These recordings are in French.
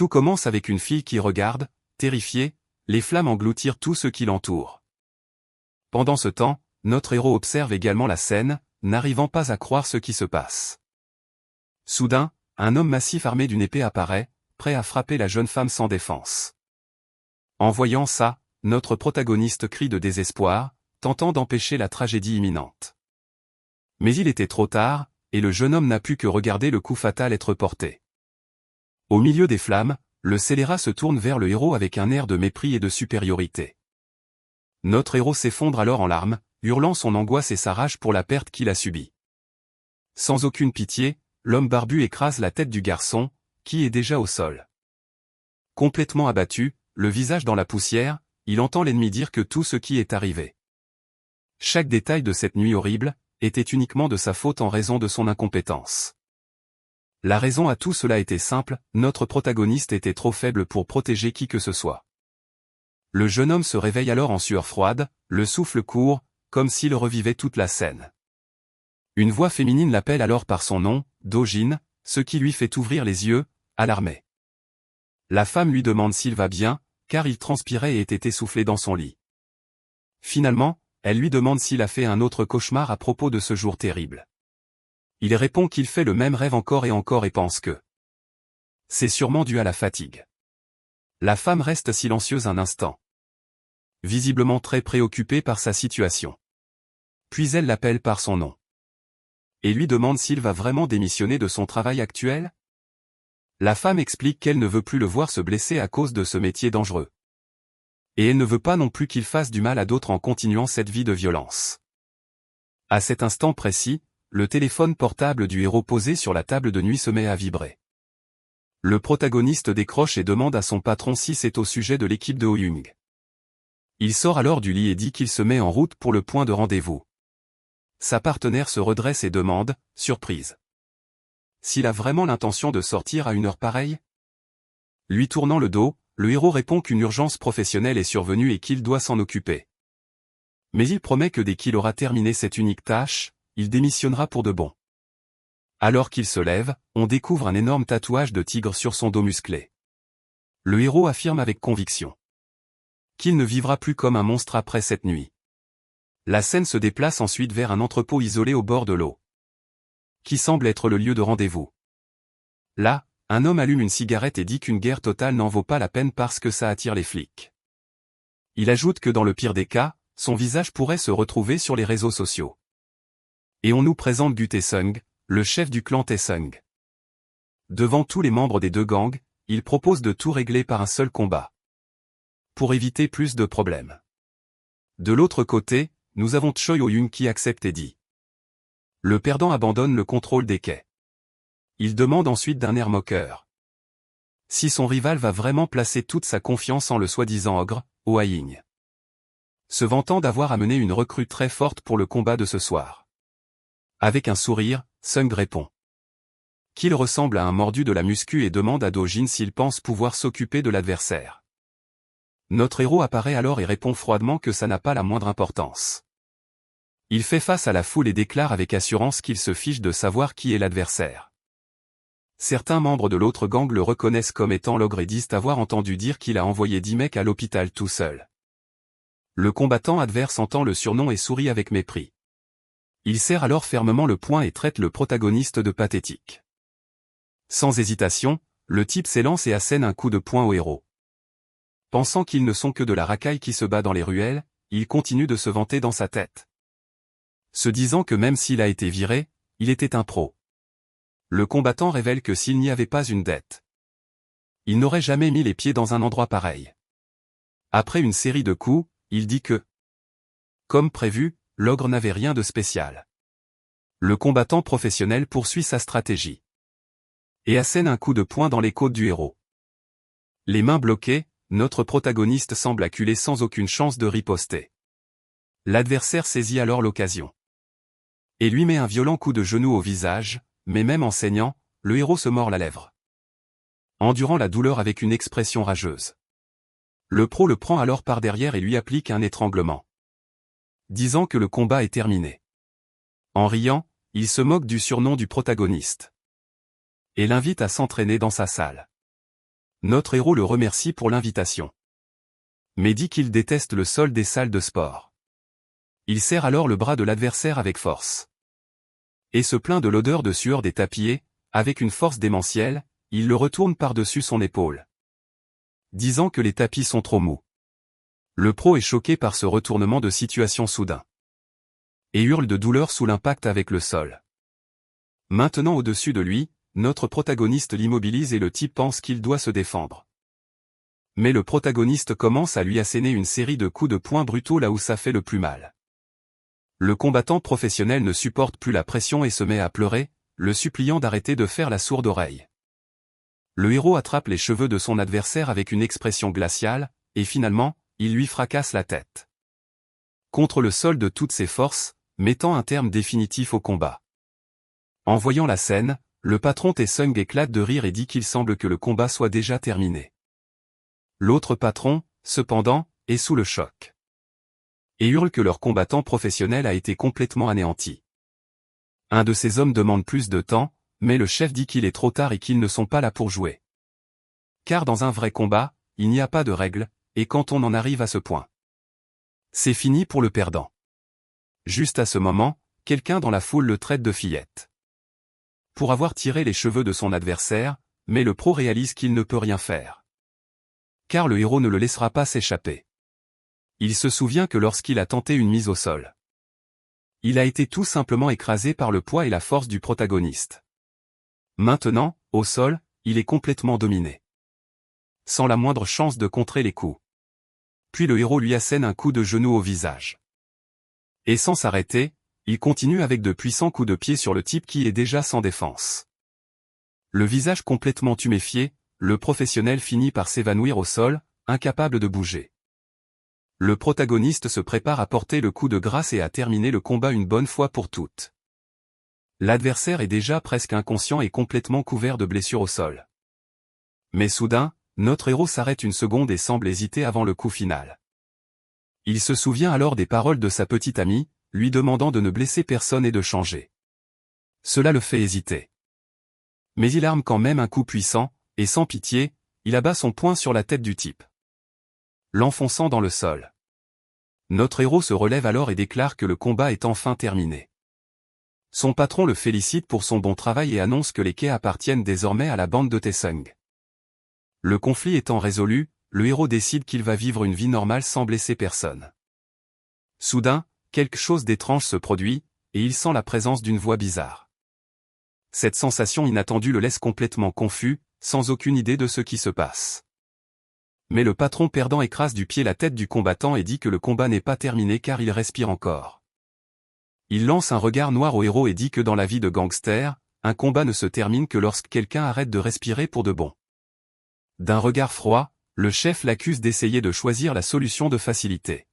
Tout commence avec une fille qui regarde, terrifiée, les flammes engloutir tout ce qui l'entoure. Pendant ce temps, notre héros observe également la scène, n'arrivant pas à croire ce qui se passe. Soudain, un homme massif armé d'une épée apparaît, prêt à frapper la jeune femme sans défense. En voyant ça, notre protagoniste crie de désespoir, tentant d'empêcher la tragédie imminente. Mais il était trop tard, et le jeune homme n'a pu que regarder le coup fatal être porté. Au milieu des flammes, le scélérat se tourne vers le héros avec un air de mépris et de supériorité. Notre héros s'effondre alors en larmes, hurlant son angoisse et sa rage pour la perte qu'il a subie. Sans aucune pitié, l'homme barbu écrase la tête du garçon, qui est déjà au sol. Complètement abattu, le visage dans la poussière, il entend l'ennemi dire que tout ce qui est arrivé. Chaque détail de cette nuit horrible, était uniquement de sa faute en raison de son incompétence. La raison à tout cela était simple, notre protagoniste était trop faible pour protéger qui que ce soit. Le jeune homme se réveille alors en sueur froide, le souffle court, comme s'il revivait toute la scène. Une voix féminine l'appelle alors par son nom, Dojin, ce qui lui fait ouvrir les yeux, alarmé. La femme lui demande s'il va bien, car il transpirait et était essoufflé dans son lit. Finalement, elle lui demande s'il a fait un autre cauchemar à propos de ce jour terrible. Il répond qu'il fait le même rêve encore et pense que c'est sûrement dû à la fatigue. La femme reste silencieuse un instant, visiblement très préoccupée par sa situation. Puis elle l'appelle par son nom. Et lui demande s'il va vraiment démissionner de son travail actuel. La femme explique qu'elle ne veut plus le voir se blesser à cause de ce métier dangereux. Et elle ne veut pas non plus qu'il fasse du mal à d'autres en continuant cette vie de violence. À cet instant précis, le téléphone portable du héros posé sur la table de nuit se met à vibrer. Le protagoniste décroche et demande à son patron si c'est au sujet de l'équipe de Ho-Young. Il sort alors du lit et dit qu'il se met en route pour le point de rendez-vous. Sa partenaire se redresse et demande, surprise, s'il a vraiment l'intention de sortir à une heure pareille. Lui tournant le dos, le héros répond qu'une urgence professionnelle est survenue et qu'il doit s'en occuper. Mais il promet que dès qu'il aura terminé cette unique tâche, il démissionnera pour de bon. Alors qu'il se lève, on découvre un énorme tatouage de tigre sur son dos musclé. Le héros affirme avec conviction qu'il ne vivra plus comme un monstre après cette nuit. La scène se déplace ensuite vers un entrepôt isolé au bord de l'eau, qui semble être le lieu de rendez-vous. Là, un homme allume une cigarette et dit qu'une guerre totale n'en vaut pas la peine parce que ça attire les flics. Il ajoute que dans le pire des cas, son visage pourrait se retrouver sur les réseaux sociaux. Et on nous présente Gu Tae-sung, le chef du clan Tae-sung. Devant tous les membres des deux gangs, il propose de tout régler par un seul combat, pour éviter plus de problèmes. De l'autre côté, nous avons Choi Ho-young qui accepte et dit. Le perdant abandonne le contrôle des quais. Il demande ensuite d'un air moqueur si son rival va vraiment placer toute sa confiance en le soi-disant ogre, Oh Ha-ying, se vantant d'avoir amené une recrue très forte pour le combat de ce soir. Avec un sourire, Sung répond qu'il ressemble à un mordu de la muscu et demande à Dojin s'il pense pouvoir s'occuper de l'adversaire. Notre héros apparaît alors et répond froidement que ça n'a pas la moindre importance. Il fait face à la foule et déclare avec assurance qu'il se fiche de savoir qui est l'adversaire. Certains membres de l'autre gang le reconnaissent comme étant l'ogre et disent avoir entendu dire qu'il a envoyé 10 mecs à l'hôpital tout seul. Le combattant adverse entend le surnom et sourit avec mépris. Il serre alors fermement le poing et traite le protagoniste de pathétique. Sans hésitation, le type s'élance et assène un coup de poing au héros. Pensant qu'ils ne sont que de la racaille qui se bat dans les ruelles, il continue de se vanter dans sa tête, se disant que même s'il a été viré, il était un pro. Le combattant révèle que s'il n'y avait pas une dette, il n'aurait jamais mis les pieds dans un endroit pareil. Après une série de coups, il dit que, comme prévu, l'ogre n'avait rien de spécial. Le combattant professionnel poursuit sa stratégie et assène un coup de poing dans les côtes du héros. Les mains bloquées, notre protagoniste semble acculé sans aucune chance de riposter. L'adversaire saisit alors l'occasion et lui met un violent coup de genou au visage, mais même en saignant, le héros se mord la lèvre, endurant la douleur avec une expression rageuse. Le pro le prend alors par derrière et lui applique un étranglement, disant que le combat est terminé. En riant, il se moque du surnom du protagoniste et l'invite à s'entraîner dans sa salle. Notre héros le remercie pour l'invitation. Mais dit qu'il déteste le sol des salles de sport. Il serre alors le bras de l'adversaire avec force. Et se plaint de l'odeur de sueur des tapis et, avec une force démentielle, il le retourne par-dessus son épaule, disant que les tapis sont trop mous. Le pro est choqué par ce retournement de situation soudain. Et hurle de douleur sous l'impact avec le sol. Maintenant au-dessus de lui, notre protagoniste l'immobilise et le type pense qu'il doit se défendre. Mais le protagoniste commence à lui asséner une série de coups de poing brutaux là où ça fait le plus mal. Le combattant professionnel ne supporte plus la pression et se met à pleurer, le suppliant d'arrêter de faire la sourde oreille. Le héros attrape les cheveux de son adversaire avec une expression glaciale, et finalement, il lui fracasse la tête contre le sol de toutes ses forces, mettant un terme définitif au combat. En voyant la scène, le patron Tae-sung éclate de rire et dit qu'il semble que le combat soit déjà terminé. L'autre patron, cependant, est sous le choc. Et hurle que leur combattant professionnel a été complètement anéanti. Un de ces hommes demande plus de temps, mais le chef dit qu'il est trop tard et qu'ils ne sont pas là pour jouer. Car dans un vrai combat, il n'y a pas de règles, et quand on en arrive à ce point, c'est fini pour le perdant. Juste à ce moment, quelqu'un dans la foule le traite de fillette. Pour avoir tiré les cheveux de son adversaire, mais le pro réalise qu'il ne peut rien faire. Car le héros ne le laissera pas s'échapper. Il se souvient que lorsqu'il a tenté une mise au sol, il a été tout simplement écrasé par le poids et la force du protagoniste. Maintenant, au sol, il est complètement dominé, sans la moindre chance de contrer les coups. Puis le héros lui assène un coup de genou au visage. Et sans s'arrêter, il continue avec de puissants coups de pied sur le type qui est déjà sans défense. Le visage complètement tuméfié, le professionnel finit par s'évanouir au sol, incapable de bouger. Le protagoniste se prépare à porter le coup de grâce et à terminer le combat une bonne fois pour toutes. L'adversaire est déjà presque inconscient et complètement couvert de blessures au sol. Mais soudain, notre héros s'arrête une seconde et semble hésiter avant le coup final. Il se souvient alors des paroles de sa petite amie, lui demandant de ne blesser personne et de changer. Cela le fait hésiter. Mais il arme quand même un coup puissant, et sans pitié, il abat son poing sur la tête du type, l'enfonçant dans le sol. Notre héros se relève alors et déclare que le combat est enfin terminé. Son patron le félicite pour son bon travail et annonce que les quais appartiennent désormais à la bande de Tae-sung. Le conflit étant résolu, le héros décide qu'il va vivre une vie normale sans blesser personne. Soudain, quelque chose d'étrange se produit, et il sent la présence d'une voix bizarre. Cette sensation inattendue le laisse complètement confus, sans aucune idée de ce qui se passe. Mais le patron perdant écrase du pied la tête du combattant et dit que le combat n'est pas terminé car il respire encore. Il lance un regard noir au héros et dit que dans la vie de gangster, un combat ne se termine que lorsque quelqu'un arrête de respirer pour de bon. D'un regard froid, le chef l'accuse d'essayer de choisir la solution de facilité.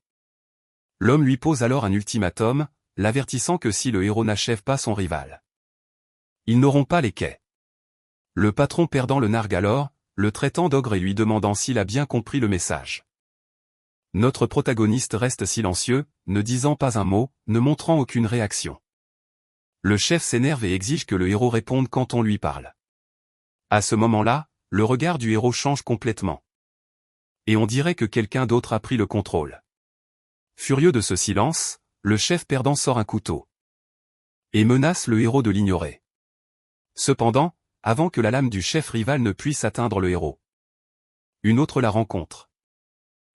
L'homme lui pose alors un ultimatum, l'avertissant que si le héros n'achève pas son rival, ils n'auront pas les quais. Le patron perdant le nargue alors, le traitant d'ogre et lui demandant s'il a bien compris le message. Notre protagoniste reste silencieux, ne disant pas un mot, ne montrant aucune réaction. Le chef s'énerve et exige que le héros réponde quand on lui parle. À ce moment-là, le regard du héros change complètement. Et on dirait que quelqu'un d'autre a pris le contrôle. Furieux de ce silence, le chef perdant sort un couteau et menace le héros de l'ignorer. Cependant, avant que la lame du chef rival ne puisse atteindre le héros, une autre la rencontre.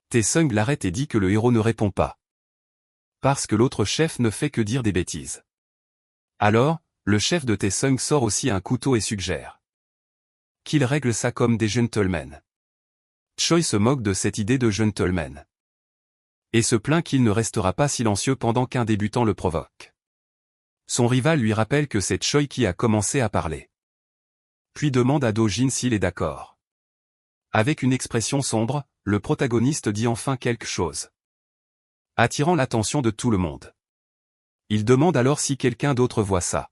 Tae-sung l'arrête et dit que le héros ne répond pas, parce que l'autre chef ne fait que dire des bêtises. Alors, le chef de Tae-sung sort aussi un couteau et suggère qu'il règle ça comme des gentlemen. Choi se moque de cette idée de gentleman et se plaint qu'il ne restera pas silencieux pendant qu'un débutant le provoque. Son rival lui rappelle que c'est Choi qui a commencé à parler. Puis demande à Do-jin s'il est d'accord. Avec une expression sombre, le protagoniste dit enfin quelque chose, attirant l'attention de tout le monde. Il demande alors si quelqu'un d'autre voit ça,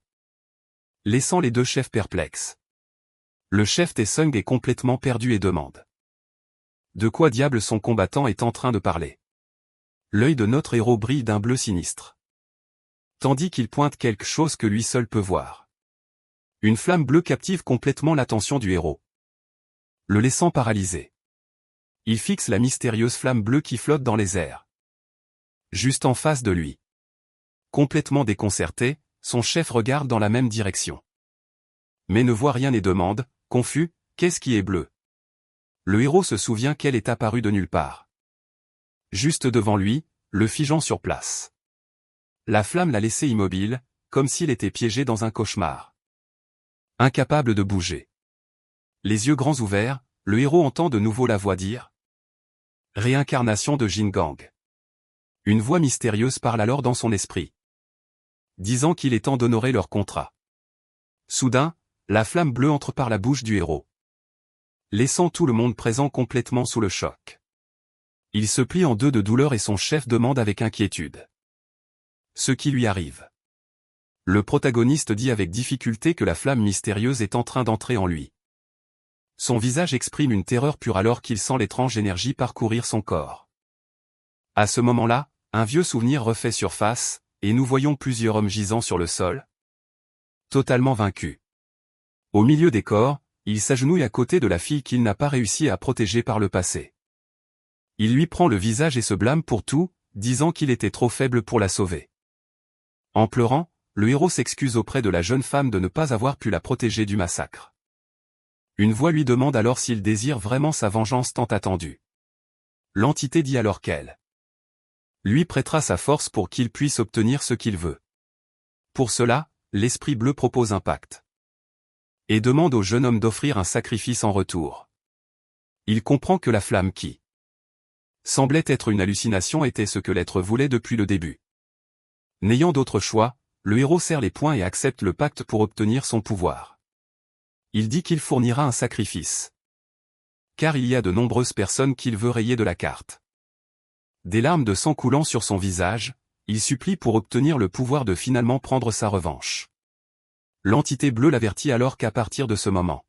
laissant les deux chefs perplexes. Le chef Tae-sung est complètement perdu et demande de quoi diable son combattant est en train de parler. L'œil de notre héros brille d'un bleu sinistre, tandis qu'il pointe quelque chose que lui seul peut voir. Une flamme bleue captive complètement l'attention du héros. le laissant paralysé. Il fixe la mystérieuse flamme bleue qui flotte dans les airs. Juste en face de lui. Complètement déconcerté, son chef regarde dans la même direction. Mais ne voit rien et demande, confus, qu'est-ce qui est bleu? Le héros se souvient qu'elle est apparue de nulle part. Juste devant lui, le figeant sur place. La flamme l'a laissé immobile, comme s'il était piégé dans un cauchemar. Incapable de bouger. Les yeux grands ouverts, le héros entend de nouveau la voix dire « Réincarnation de Jin Gang ». Une voix mystérieuse parle alors dans son esprit, disant qu'il est temps d'honorer leur contrat. Soudain, la flamme bleue entre par la bouche du héros, laissant tout le monde présent complètement sous le choc. Il se plie en deux de douleur et son chef demande avec inquiétude ce qui lui arrive. Le protagoniste dit avec difficulté que la flamme mystérieuse est en train d'entrer en lui. Son visage exprime une terreur pure alors qu'il sent l'étrange énergie parcourir son corps. À ce moment-là, un vieux souvenir refait surface, et nous voyons plusieurs hommes gisant sur le sol, totalement vaincus. Au milieu des corps, il s'agenouille à côté de la fille qu'il n'a pas réussi à protéger par le passé. Il lui prend le visage et se blâme pour tout, disant qu'il était trop faible pour la sauver. En pleurant, le héros s'excuse auprès de la jeune femme de ne pas avoir pu la protéger du massacre. Une voix lui demande alors s'il désire vraiment sa vengeance tant attendue. L'entité dit alors qu'elle lui prêtera sa force pour qu'il puisse obtenir ce qu'il veut. Pour cela, l'esprit bleu propose un pacte. Et demande au jeune homme d'offrir un sacrifice en retour. Il comprend que la flamme qui semblait être une hallucination était ce que l'être voulait depuis le début. N'ayant d'autre choix, le héros serre les poings et accepte le pacte pour obtenir son pouvoir. Il dit qu'il fournira un sacrifice. Car il y a de nombreuses personnes qu'il veut rayer de la carte. Des larmes de sang coulant sur son visage, il supplie pour obtenir le pouvoir de finalement prendre sa revanche. L'entité bleue l'avertit alors qu'à partir de ce moment,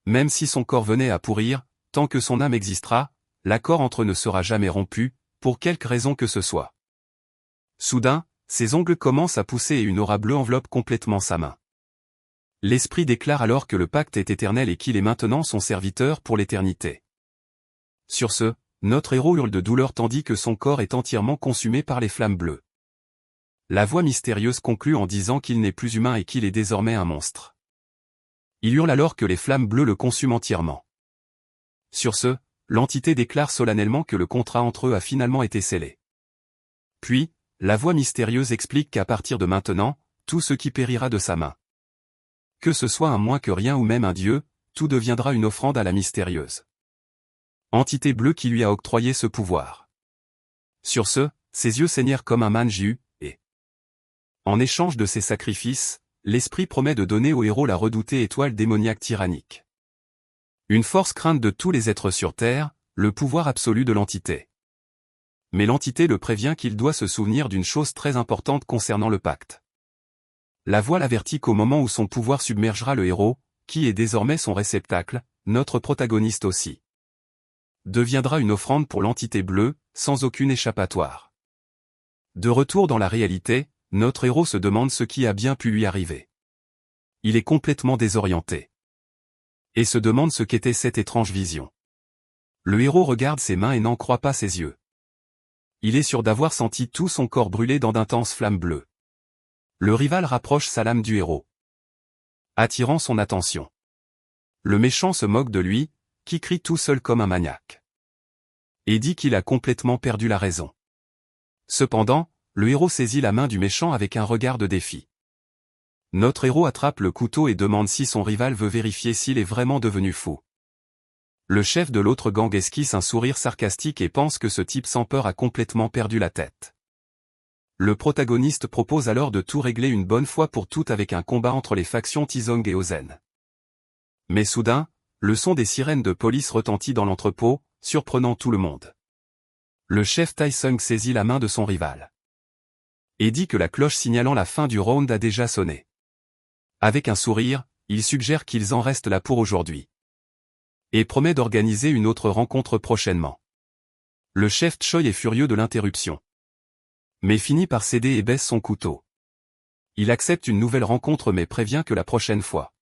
même si son corps venait à pourrir, tant que son âme existera, l'accord entre eux ne sera jamais rompu, pour quelque raison que ce soit. Soudain, ses ongles commencent à pousser et une aura bleue enveloppe complètement sa main. L'esprit déclare alors que le pacte est éternel et qu'il est maintenant son serviteur pour l'éternité. Sur ce, notre héros hurle de douleur tandis que son corps est entièrement consumé par les flammes bleues. La voix mystérieuse conclut en disant qu'il n'est plus humain et qu'il est désormais un monstre. Il hurle alors que les flammes bleues le consument entièrement. Sur ce, l'entité déclare solennellement que le contrat entre eux a finalement été scellé. Puis, la voix mystérieuse explique qu'à partir de maintenant, tout ce qui périra de sa main, que ce soit un moins que rien ou même un dieu, tout deviendra une offrande à la mystérieuse entité bleue qui lui a octroyé ce pouvoir. Sur ce, ses yeux saignèrent comme un manjiu, et en échange de ses sacrifices, l'esprit promet de donner au héros la redoutée étoile démoniaque tyrannique. Une force crainte de tous les êtres sur Terre, le pouvoir absolu de l'entité. Mais l'entité le prévient qu'il doit se souvenir d'une chose très importante concernant le pacte. La voix l'avertit qu'au moment où son pouvoir submergera le héros, qui est désormais son réceptacle, notre protagoniste aussi deviendra une offrande pour l'entité bleue, sans aucune échappatoire. De retour dans la réalité, notre héros se demande ce qui a bien pu lui arriver. Il est complètement désorienté. Et se demande ce qu'était cette étrange vision. Le héros regarde ses mains et n'en croit pas ses yeux. Il est sûr d'avoir senti tout son corps brûler dans d'intenses flammes bleues. Le rival rapproche sa lame du héros, attirant son attention. Le méchant se moque de lui, qui crie tout seul comme un maniaque. Et dit qu'il a complètement perdu la raison. Cependant, le héros saisit la main du méchant avec un regard de défi. Notre héros attrape le couteau et demande si son rival veut vérifier s'il est vraiment devenu fou. Le chef de l'autre gang esquisse un sourire sarcastique et pense que ce type sans peur a complètement perdu la tête. Le protagoniste propose alors de tout régler une bonne fois pour toutes avec un combat entre les factions Tizong et Ozen. Mais soudain, le son des sirènes de police retentit dans l'entrepôt, surprenant tout le monde. Le chef Taisung saisit la main de son rival et dit que la cloche signalant la fin du round a déjà sonné. Avec un sourire, il suggère qu'ils en restent là pour aujourd'hui. Et promet d'organiser une autre rencontre prochainement. Le chef Choi est furieux de l'interruption, mais finit par céder et baisse son couteau. Il accepte une nouvelle rencontre mais prévient que la prochaine fois,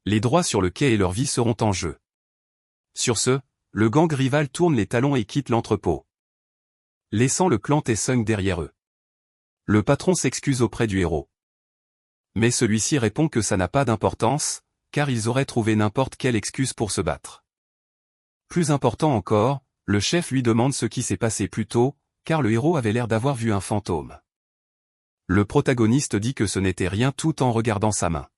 les droits sur le quai et leur vie seront en jeu. Sur ce, le gang rival tourne les talons et quitte l'entrepôt, laissant le clan Taesung derrière eux. Le patron s'excuse auprès du héros. Mais celui-ci répond que ça n'a pas d'importance, car ils auraient trouvé n'importe quelle excuse pour se battre. Plus important encore, le chef lui demande ce qui s'est passé plus tôt, car le héros avait l'air d'avoir vu un fantôme. Le protagoniste dit que ce n'était rien tout en regardant sa main.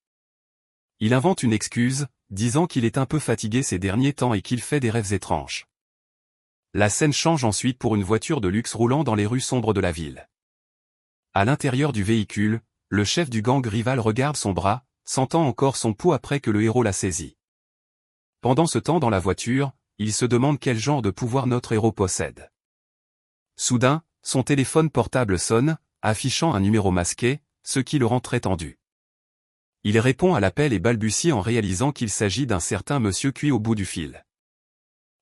Il invente une excuse, disant qu'il est un peu fatigué ces derniers temps et qu'il fait des rêves étranges. La scène change ensuite pour une voiture de luxe roulant dans les rues sombres de la ville. À l'intérieur du véhicule, le chef du gang rival regarde son bras, sentant encore son pouls après que le héros l'a saisi. Pendant ce temps dans la voiture, il se demande quel genre de pouvoir notre héros possède. Soudain, son téléphone portable sonne, affichant un numéro masqué, ce qui le rend très tendu. Il répond à l'appel et balbutie en réalisant qu'il s'agit d'un certain monsieur cuit au bout du fil.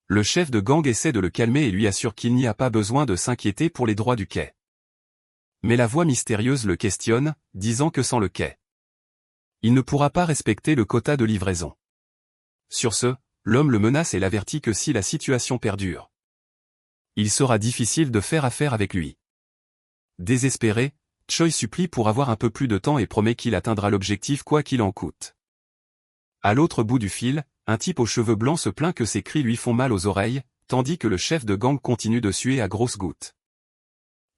Le chef de gang essaie de le calmer et lui assure qu'il n'y a pas besoin de s'inquiéter pour les droits du quai. Mais la voix mystérieuse le questionne, disant que sans le quai, il ne pourra pas respecter le quota de livraison. Sur ce, l'homme le menace et l'avertit que si la situation perdure, il sera difficile de faire affaire avec lui. Désespéré, Choi supplie pour avoir un peu plus de temps et promet qu'il atteindra l'objectif quoi qu'il en coûte. À l'autre bout du fil, un type aux cheveux blancs se plaint que ses cris lui font mal aux oreilles, tandis que le chef de gang continue de suer à grosses gouttes,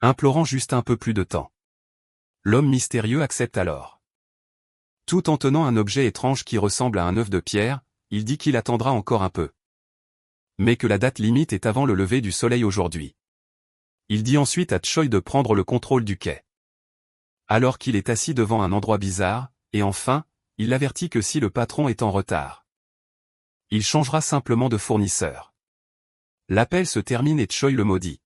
implorant juste un peu plus de temps. L'homme mystérieux accepte alors. Tout en tenant un objet étrange qui ressemble à un œuf de pierre, il dit qu'il attendra encore un peu, mais que la date limite est avant le lever du soleil aujourd'hui. Il dit ensuite à Choi de prendre le contrôle du quai, alors qu'il est assis devant un endroit bizarre, et enfin, il l'avertit que si le patron est en retard, il changera simplement de fournisseur. L'appel se termine et Choi le maudit,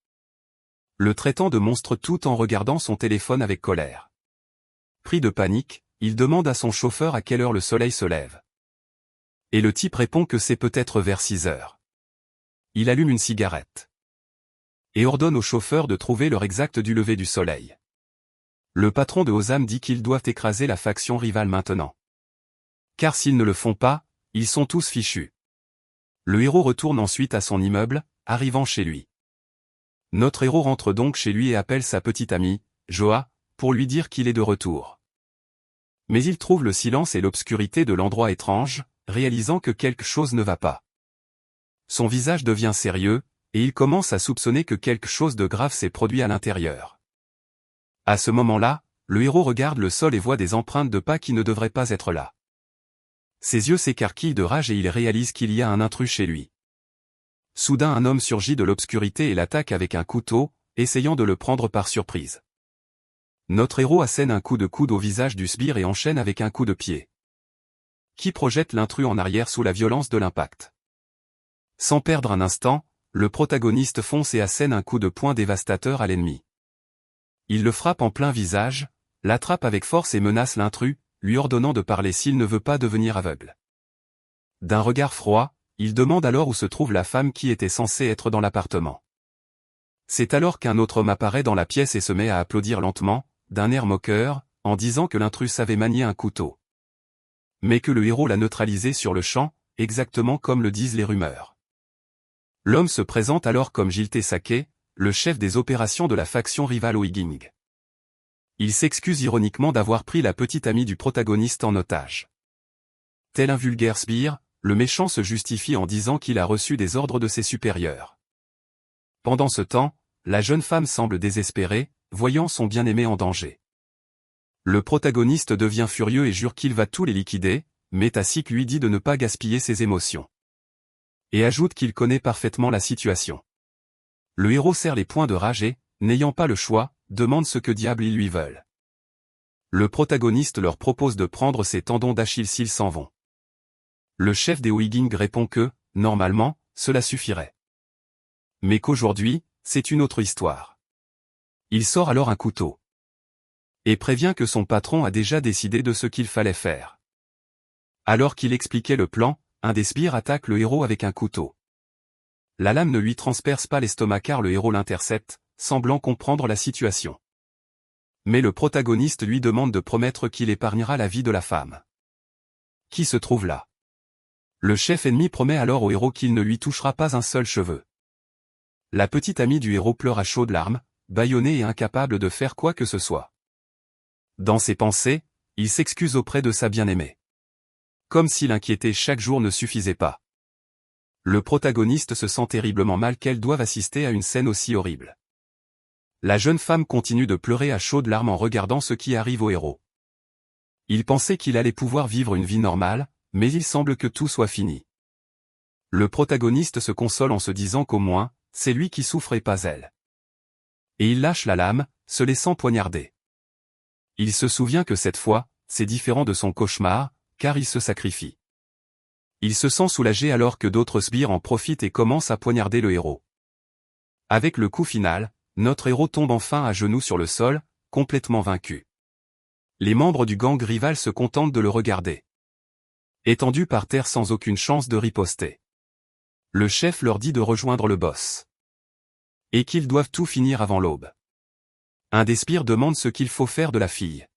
le traitant de monstre tout en regardant son téléphone avec colère. Pris de panique, il demande à son chauffeur à quelle heure le soleil se lève. Et le type répond que c'est peut-être vers 6 heures. Il allume une cigarette et ordonne au chauffeur de trouver l'heure exacte du lever du soleil. Le patron de Ozam dit qu'ils doivent écraser la faction rivale maintenant, car s'ils ne le font pas, ils sont tous fichus. Le héros retourne ensuite à son immeuble, arrivant chez lui. Notre héros rentre donc chez lui et appelle sa petite amie, Joa, pour lui dire qu'il est de retour. Mais il trouve le silence et l'obscurité de l'endroit étrange, réalisant que quelque chose ne va pas. Son visage devient sérieux, et il commence à soupçonner que quelque chose de grave s'est produit à l'intérieur. À ce moment-là, le héros regarde le sol et voit des empreintes de pas qui ne devraient pas être là. Ses yeux s'écarquillent de rage et il réalise qu'il y a un intrus chez lui. Soudain un homme surgit de l'obscurité et l'attaque avec un couteau, essayant de le prendre par surprise. Notre héros assène un coup de coude au visage du sbire et enchaîne avec un coup de pied, qui projette l'intrus en arrière sous la violence de l'impact. Sans perdre un instant, le protagoniste fonce et assène un coup de poing dévastateur à l'ennemi. Il le frappe en plein visage, l'attrape avec force et menace l'intrus, lui ordonnant de parler s'il ne veut pas devenir aveugle. D'un regard froid, il demande alors où se trouve la femme qui était censée être dans l'appartement. C'est alors qu'un autre homme apparaît dans la pièce et se met à applaudir lentement, d'un air moqueur, en disant que l'intrus savait manier un couteau, mais que le héros l'a neutralisé sur le champ, exactement comme le disent les rumeurs. L'homme se présente alors comme Jilte Sake, le chef des opérations de la faction rivale Oiging. Il s'excuse ironiquement d'avoir pris la petite amie du protagoniste en otage. Tel un vulgaire sbire, le méchant se justifie en disant qu'il a reçu des ordres de ses supérieurs. Pendant ce temps, la jeune femme semble désespérée, voyant son bien-aimé en danger. Le protagoniste devient furieux et jure qu'il va tous les liquider, mais Tasik lui dit de ne pas gaspiller ses émotions, et ajoute qu'il connaît parfaitement la situation. Le héros serre les poings de rage et, n'ayant pas le choix, demande ce que diable ils lui veulent. Le protagoniste leur propose de prendre ses tendons d'Achille s'ils s'en vont. Le chef des Oiging répond que, normalement, cela suffirait, mais qu'aujourd'hui, c'est une autre histoire. Il sort alors un couteau et prévient que son patron a déjà décidé de ce qu'il fallait faire. Alors qu'il expliquait le plan, un des sbires attaque le héros avec un couteau. La lame ne lui transperce pas l'estomac car le héros l'intercepte, semblant comprendre la situation. Mais le protagoniste lui demande de promettre qu'il épargnera la vie de la femme qui se trouve là. Le chef ennemi promet alors au héros qu'il ne lui touchera pas un seul cheveu. La petite amie du héros pleure à chaudes larmes, bâillonnée et incapable de faire quoi que ce soit. Dans ses pensées, il s'excuse auprès de sa bien-aimée. Comme si l'inquiéter chaque jour ne suffisait pas. Le protagoniste se sent terriblement mal qu'elle doive assister à une scène aussi horrible. La jeune femme continue de pleurer à chaudes larmes en regardant ce qui arrive au héros. Il pensait qu'il allait pouvoir vivre une vie normale, mais il semble que tout soit fini. Le protagoniste se console en se disant qu'au moins, c'est lui qui souffre et pas elle. Et il lâche la lame, se laissant poignarder. Il se souvient que cette fois, c'est différent de son cauchemar, car il se sacrifie. Il se sent soulagé alors que d'autres sbires en profitent et commencent à poignarder le héros. Avec le coup final, notre héros tombe enfin à genoux sur le sol, complètement vaincu. Les membres du gang rival se contentent de le regarder. Étendu par terre sans aucune chance de riposter. Le chef leur dit de rejoindre le boss. Et qu'ils doivent tout finir avant l'aube. Un des sbires demande ce qu'il faut faire de la fille.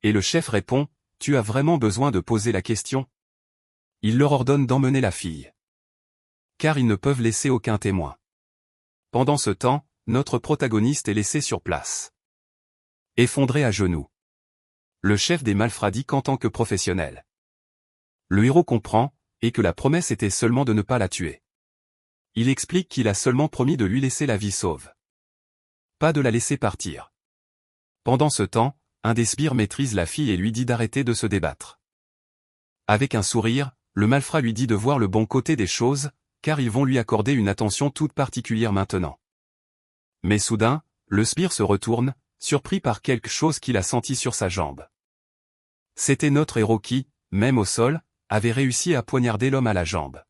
Et le chef répond, « Tu as vraiment besoin de poser la question ?» Il leur ordonne d'emmener la fille. Car ils ne peuvent laisser aucun témoin. Pendant ce temps, notre protagoniste est laissé sur place. Effondré à genoux. Le chef des malfrats dit qu'en tant que professionnel. Le héros comprend, et que la promesse était seulement de ne pas la tuer. Il explique qu'il a seulement promis de lui laisser la vie sauve. Pas de la laisser partir. Pendant ce temps, un des sbires maîtrise la fille et lui dit d'arrêter de se débattre. Avec un sourire, le malfrat lui dit de voir le bon côté des choses, car ils vont lui accorder une attention toute particulière maintenant. Mais soudain, le sbire se retourne, surpris par quelque chose qu'il a senti sur sa jambe. C'était notre héros qui, même au sol, avait réussi à poignarder l'homme à la jambe.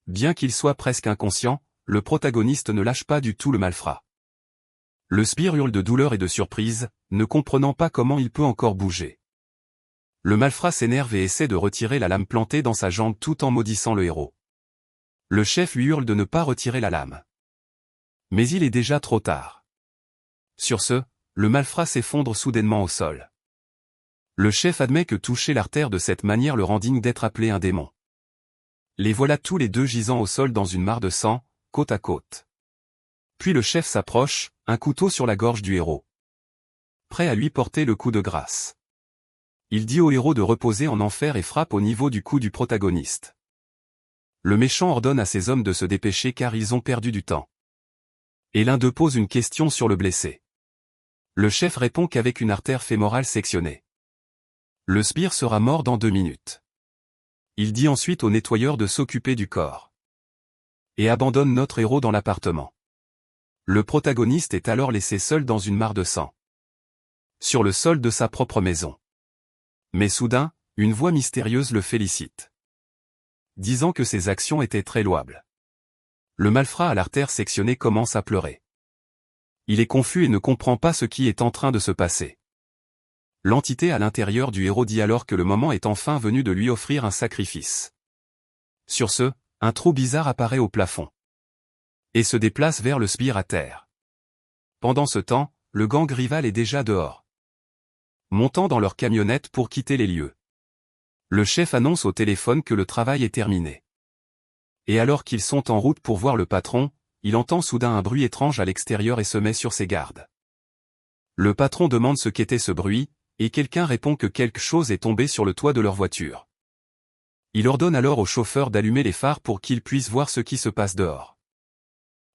Bien qu'il soit presque inconscient, le protagoniste ne lâche pas du tout le malfrat. Le sbire hurle de douleur et de surprise, ne comprenant pas comment il peut encore bouger. Le malfrat s'énerve et essaie de retirer la lame plantée dans sa jambe tout en maudissant le héros. Le chef lui hurle de ne pas retirer la lame. Mais il est déjà trop tard. Sur ce, le malfrat s'effondre soudainement au sol. Le chef admet que toucher l'artère de cette manière le rend digne d'être appelé un démon. Les voilà tous les deux gisant au sol dans une mare de sang, côte à côte. Puis le chef s'approche, un couteau sur la gorge du héros. Prêt à lui porter le coup de grâce. Il dit au héros de reposer en enfer et frappe au niveau du cou du protagoniste. Le méchant ordonne à ses hommes de se dépêcher car ils ont perdu du temps. Et l'un d'eux pose une question sur le blessé. Le chef répond qu'avec une artère fémorale sectionnée. Le sbire sera mort dans 2 minutes. Il dit ensuite au nettoyeur de s'occuper du corps. Et abandonne notre héros dans l'appartement. Le protagoniste est alors laissé seul dans une mare de sang. Sur le sol de sa propre maison. Mais soudain, une voix mystérieuse le félicite. Disant que ses actions étaient très louables. Le malfrat à l'artère sectionnée commence à pleurer. Il est confus et ne comprend pas ce qui est en train de se passer. L'entité à l'intérieur du héros dit alors que le moment est enfin venu de lui offrir un sacrifice. Sur ce, un trou bizarre apparaît au plafond. Et se déplace vers le sbire à terre. Pendant ce temps, le gang rival est déjà dehors. Montant dans leur camionnette pour quitter les lieux. Le chef annonce au téléphone que le travail est terminé. Et alors qu'ils sont en route pour voir le patron, il entend soudain un bruit étrange à l'extérieur et se met sur ses gardes. Le patron demande ce qu'était ce bruit, et quelqu'un répond que quelque chose est tombé sur le toit de leur voiture. Il ordonne alors au chauffeur d'allumer les phares pour qu'ils puissent voir ce qui se passe dehors.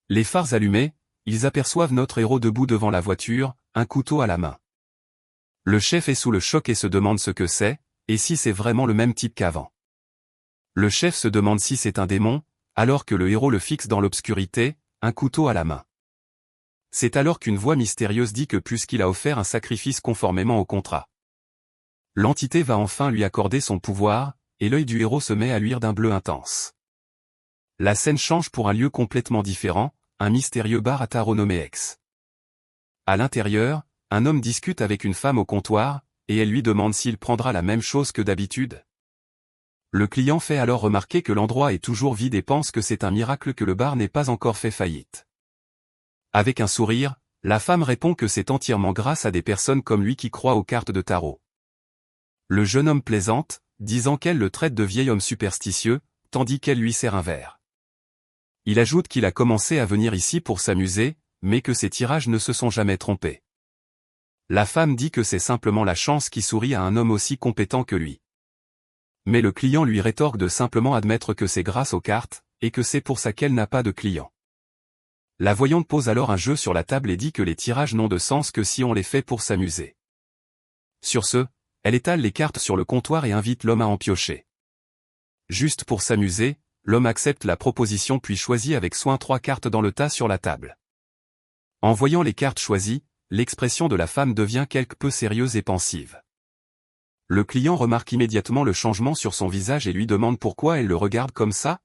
Les phares allumés, ils aperçoivent notre héros debout devant la voiture, un couteau à la main. Le chef est sous le choc et se demande ce que c'est, et si c'est vraiment le même type qu'avant. Le chef se demande si c'est un démon, alors que le héros le fixe dans l'obscurité, un couteau à la main. C'est alors qu'une voix mystérieuse dit que puisqu'il a offert un sacrifice conformément au contrat. L'entité va enfin lui accorder son pouvoir, et l'œil du héros se met à luire d'un bleu intense. La scène change pour un lieu complètement différent, un mystérieux bar à tarots nommé X. À l'intérieur, un homme discute avec une femme au comptoir, et elle lui demande s'il prendra la même chose que d'habitude. Le client fait alors remarquer que l'endroit est toujours vide et pense que c'est un miracle que le bar n'ait pas encore fait faillite. Avec un sourire, la femme répond que c'est entièrement grâce à des personnes comme lui qui croient aux cartes de tarot. Le jeune homme plaisante, disant qu'elle le traite de vieil homme superstitieux, tandis qu'elle lui sert un verre. Il ajoute qu'il a commencé à venir ici pour s'amuser, mais que ses tirages ne se sont jamais trompés. La femme dit que c'est simplement la chance qui sourit à un homme aussi compétent que lui. Mais le client lui rétorque de simplement admettre que c'est grâce aux cartes, et que c'est pour ça qu'elle n'a pas de clients. La voyante pose alors un jeu sur la table et dit que les tirages n'ont de sens que si on les fait pour s'amuser. Sur ce, elle étale les cartes sur le comptoir et invite l'homme à en piocher. Juste pour s'amuser, l'homme accepte la proposition puis choisit avec soin 3 cartes dans le tas sur la table. En voyant les cartes choisies, l'expression de la femme devient quelque peu sérieuse et pensive. Le client remarque immédiatement le changement sur son visage et lui demande pourquoi elle le regarde comme ça.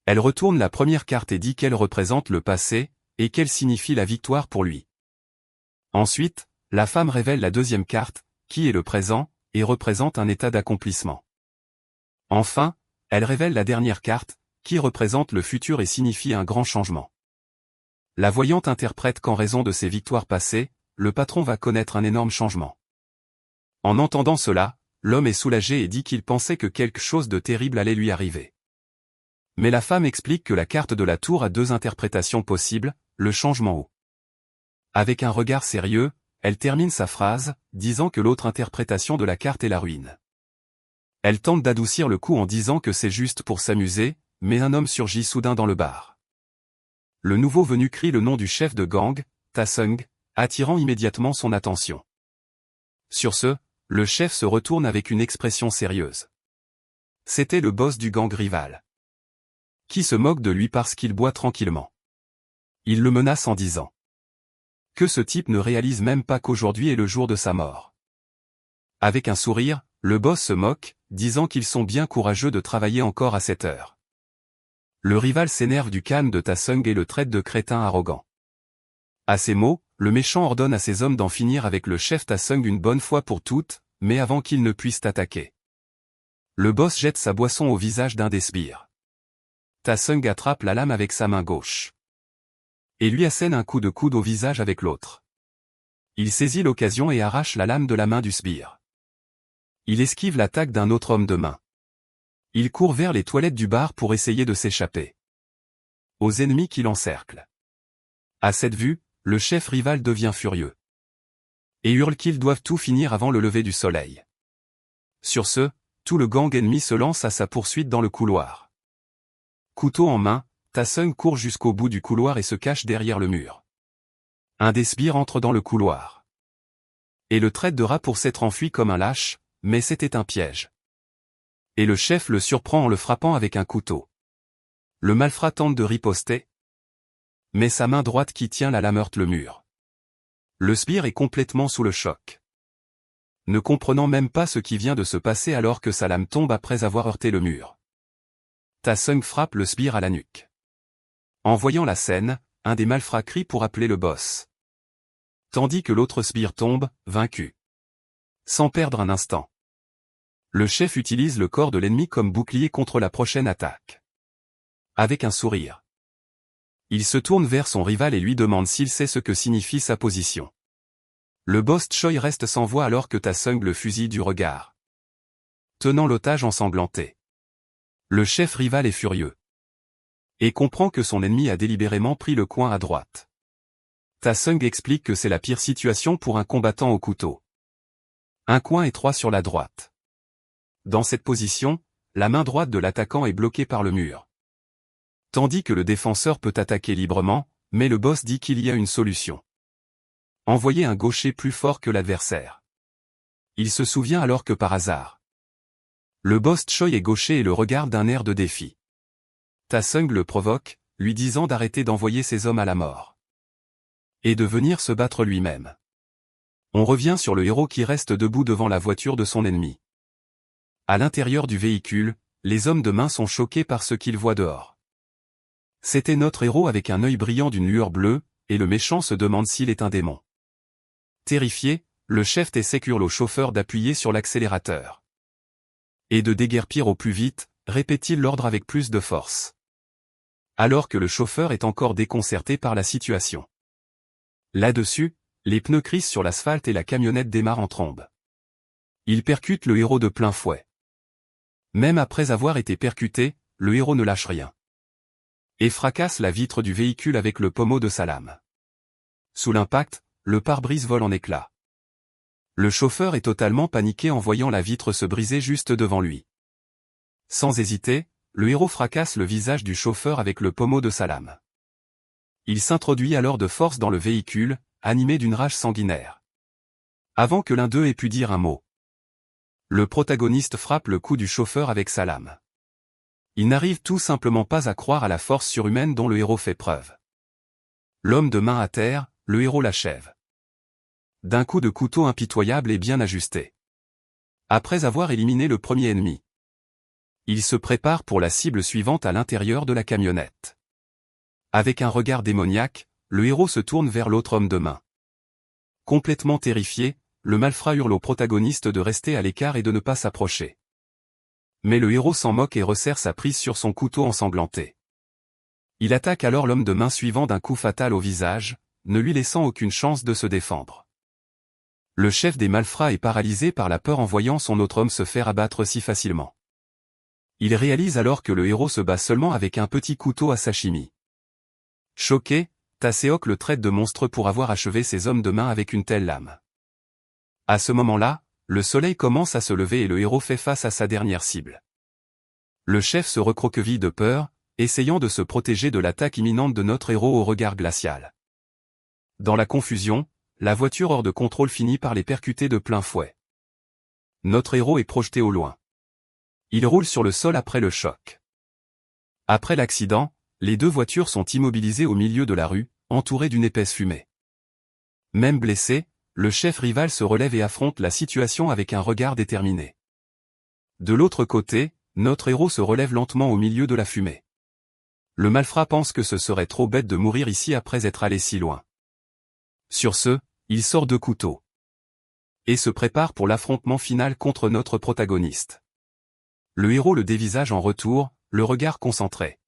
Elle retourne la première carte et dit qu'elle représente le passé, et qu'elle signifie la victoire pour lui. Ensuite, la femme révèle la deuxième carte, qui est le présent, et représente un état d'accomplissement. Enfin, elle révèle la dernière carte, qui représente le futur et signifie un grand changement. La voyante interprète qu'en raison de ses victoires passées, le patron va connaître un énorme changement. En entendant cela, l'homme est soulagé et dit qu'il pensait que quelque chose de terrible allait lui arriver. Mais la femme explique que la carte de la tour a 2 interprétations possibles, le changement ou. Avec un regard sérieux, elle termine sa phrase, disant que l'autre interprétation de la carte est la ruine. Elle tente d'adoucir le coup en disant que c'est juste pour s'amuser, mais un homme surgit soudain dans le bar. Le nouveau venu crie le nom du chef de gang, Ta-Sung, attirant immédiatement son attention. Sur ce, le chef se retourne avec une expression sérieuse. C'était le boss du gang rival, qui se moque de lui parce qu'il boit tranquillement. Il le menace en disant que ce type ne réalise même pas qu'aujourd'hui est le jour de sa mort. Avec un sourire, le boss se moque, disant qu'ils sont bien courageux de travailler encore à cette heure. Le rival s'énerve du calme de Ta-Sung et le traite de crétin arrogant. À ces mots, le méchant ordonne à ses hommes d'en finir avec le chef Ta-Sung une bonne fois pour toutes, mais avant qu'il ne puisse attaquer. Le boss jette sa boisson au visage d'un des sbires. Ta-Sung attrape la lame avec sa main gauche et lui assène un coup de coude au visage avec l'autre. Il saisit l'occasion et arrache la lame de la main du sbire. Il esquive l'attaque d'un autre homme de main. Il court vers les toilettes du bar pour essayer de s'échapper aux ennemis qui l'encerclent. À cette vue, le chef rival devient furieux et hurle qu'ils doivent tout finir avant le lever du soleil. Sur ce, tout le gang ennemi se lance à sa poursuite dans le couloir. Couteau en main, Ta-Sung court jusqu'au bout du couloir et se cache derrière le mur. Un des sbires entre dans le couloir et le traite de rat pour s'être enfui comme un lâche, mais c'était un piège. Et le chef le surprend en le frappant avec un couteau. Le malfrat tente de riposter, mais sa main droite qui tient la lame heurte le mur. Le sbire est complètement sous le choc, ne comprenant même pas ce qui vient de se passer alors que sa lame tombe après avoir heurté le mur. Ta-Sung frappe le sbire à la nuque. En voyant la scène, un des malfrats crie pour appeler le boss, tandis que l'autre sbire tombe, vaincu. Sans perdre un instant, le chef utilise le corps de l'ennemi comme bouclier contre la prochaine attaque. Avec un sourire, il se tourne vers son rival et lui demande s'il sait ce que signifie sa position. Le boss Choi reste sans voix alors que Ta-Sung le fusille du regard, tenant l'otage ensanglanté. Le chef rival est furieux et comprend que son ennemi a délibérément pris le coin à droite. Ta-Sung explique que c'est la pire situation pour un combattant au couteau. Un coin étroit sur la droite. Dans cette position, la main droite de l'attaquant est bloquée par le mur, tandis que le défenseur peut attaquer librement, mais le boss dit qu'il y a une solution. Envoyer un gaucher plus fort que l'adversaire. Il se souvient alors que par hasard, le boss Choi est gaucher et le regarde d'un air de défi. Ta-Sung le provoque, lui disant d'arrêter d'envoyer ses hommes à la mort et de venir se battre lui-même. On revient sur le héros qui reste debout devant la voiture de son ennemi. À l'intérieur du véhicule, les hommes de main sont choqués par ce qu'ils voient dehors. C'était notre héros avec un œil brillant d'une lueur bleue, et le méchant se demande s'il est un démon. Terrifié, le chef sécure au chauffeur d'appuyer sur l'accélérateur et de déguerpir au plus vite, répète-t-il l'ordre avec plus de force, alors que le chauffeur est encore déconcerté par la situation. Là-dessus, les pneus crissent sur l'asphalte et la camionnette démarre en trombe. Il percute le héros de plein fouet. Même après avoir été percuté, le héros ne lâche rien. Et fracasse la vitre du véhicule avec le pommeau de sa lame. Sous l'impact, le pare-brise vole en éclats. Le chauffeur est totalement paniqué en voyant la vitre se briser juste devant lui. Sans hésiter, le héros fracasse le visage du chauffeur avec le pommeau de sa lame. Il s'introduit alors de force dans le véhicule, animé d'une rage sanguinaire. Avant que l'un d'eux ait pu dire un mot, le protagoniste frappe le cou du chauffeur avec sa lame. Il n'arrive tout simplement pas à croire à la force surhumaine dont le héros fait preuve. L'homme de main à terre, le héros l'achève. D'un coup de couteau impitoyable et bien ajusté. Après avoir éliminé le premier ennemi, il se prépare pour la cible suivante à l'intérieur de la camionnette. Avec un regard démoniaque, le héros se tourne vers l'autre homme de main. Complètement terrifié, le malfrat hurle au protagoniste de rester à l'écart et de ne pas s'approcher. Mais le héros s'en moque et resserre sa prise sur son couteau ensanglanté. Il attaque alors l'homme de main suivant d'un coup fatal au visage, ne lui laissant aucune chance de se défendre. Le chef des malfrats est paralysé par la peur en voyant son autre homme se faire abattre si facilement. Il réalise alors que le héros se bat seulement avec un petit couteau à sashimi. Choqué, Taseok le traite de monstre pour avoir achevé ses hommes de main avec une telle lame. À ce moment-là, le soleil commence à se lever et le héros fait face à sa dernière cible. Le chef se recroqueville de peur, essayant de se protéger de l'attaque imminente de notre héros au regard glacial. Dans la confusion, la voiture hors de contrôle finit par les percuter de plein fouet. Notre héros est projeté au loin. Il roule sur le sol après le choc. Après l'accident, les deux voitures sont immobilisées au milieu de la rue, entourées d'une épaisse fumée. Même blessé, le chef rival se relève et affronte la situation avec un regard déterminé. De l'autre côté, notre héros se relève lentement au milieu de la fumée. Le malfrat pense que ce serait trop bête de mourir ici après être allé si loin. Sur ce, il sort deux couteaux. Et se prépare pour l'affrontement final contre notre protagoniste. Le héros le dévisage en retour, le regard concentré.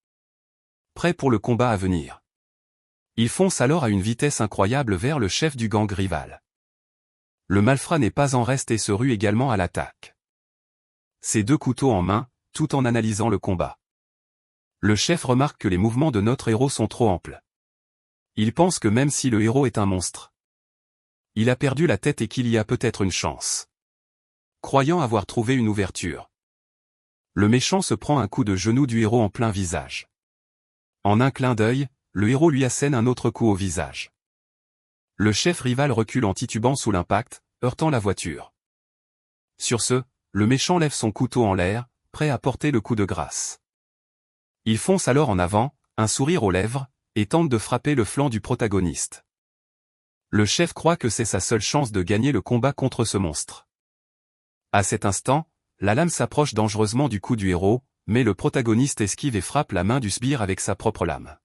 Prêt pour le combat à venir. Il fonce alors à une vitesse incroyable vers le chef du gang rival. Le malfrat n'est pas en reste et se rue également à l'attaque. Ses deux couteaux en main, tout en analysant le combat. Le chef remarque que les mouvements de notre héros sont trop amples. Il pense que même si le héros est un monstre, il a perdu la tête et qu'il y a peut-être une chance. Croyant avoir trouvé une ouverture, le méchant se prend un coup de genou du héros en plein visage. En un clin d'œil, le héros lui assène un autre coup au visage. Le chef rival recule en titubant sous l'impact, heurtant la voiture. Sur ce, le méchant lève son couteau en l'air, prêt à porter le coup de grâce. Il fonce alors en avant, un sourire aux lèvres, et tente de frapper le flanc du protagoniste. Le chef croit que c'est sa seule chance de gagner le combat contre ce monstre. À cet instant, la lame s'approche dangereusement du cou du héros, mais le protagoniste esquive et frappe la main du sbire avec sa propre lame.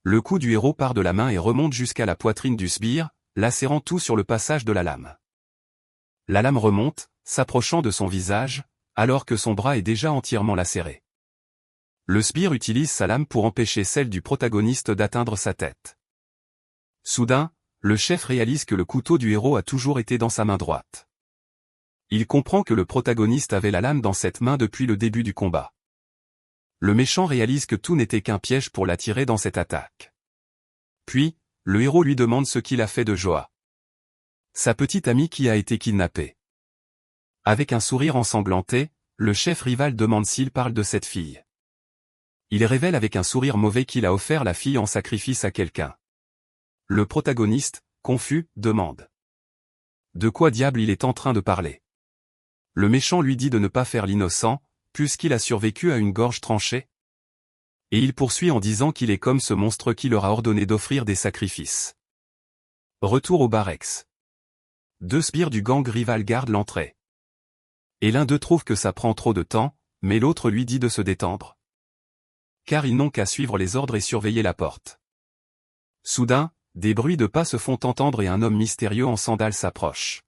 Le coup du héros part de la main et remonte jusqu'à la poitrine du sbire, lacérant tout sur le passage de la lame. La lame remonte, s'approchant de son visage, alors que son bras est déjà entièrement lacéré. Le sbire utilise sa lame pour empêcher celle du protagoniste d'atteindre sa tête. Soudain, le chef réalise que le couteau du héros a toujours été dans sa main droite. Il comprend que le protagoniste avait la lame dans cette main depuis le début du combat. Le méchant réalise que tout n'était qu'un piège pour l'attirer dans cette attaque. Puis, le héros lui demande ce qu'il a fait de Joa, sa petite amie qui a été kidnappée. Avec un sourire ensanglanté, le chef rival demande s'il parle de cette fille. Il révèle avec un sourire mauvais qu'il a offert la fille en sacrifice à quelqu'un. Le protagoniste, confus, demande de quoi diable il est en train de parler. Le méchant lui dit de ne pas faire l'innocent, puisqu'il a survécu à une gorge tranchée. Et il poursuit en disant qu'il est comme ce monstre qui leur a ordonné d'offrir des sacrifices. Retour au Barex. Deux sbires du gang rival gardent l'entrée. Et l'un d'eux trouve que ça prend trop de temps, mais l'autre lui dit de se détendre. Car ils n'ont qu'à suivre les ordres et surveiller la porte. Soudain, des bruits de pas se font entendre et un homme mystérieux en sandales s'approche.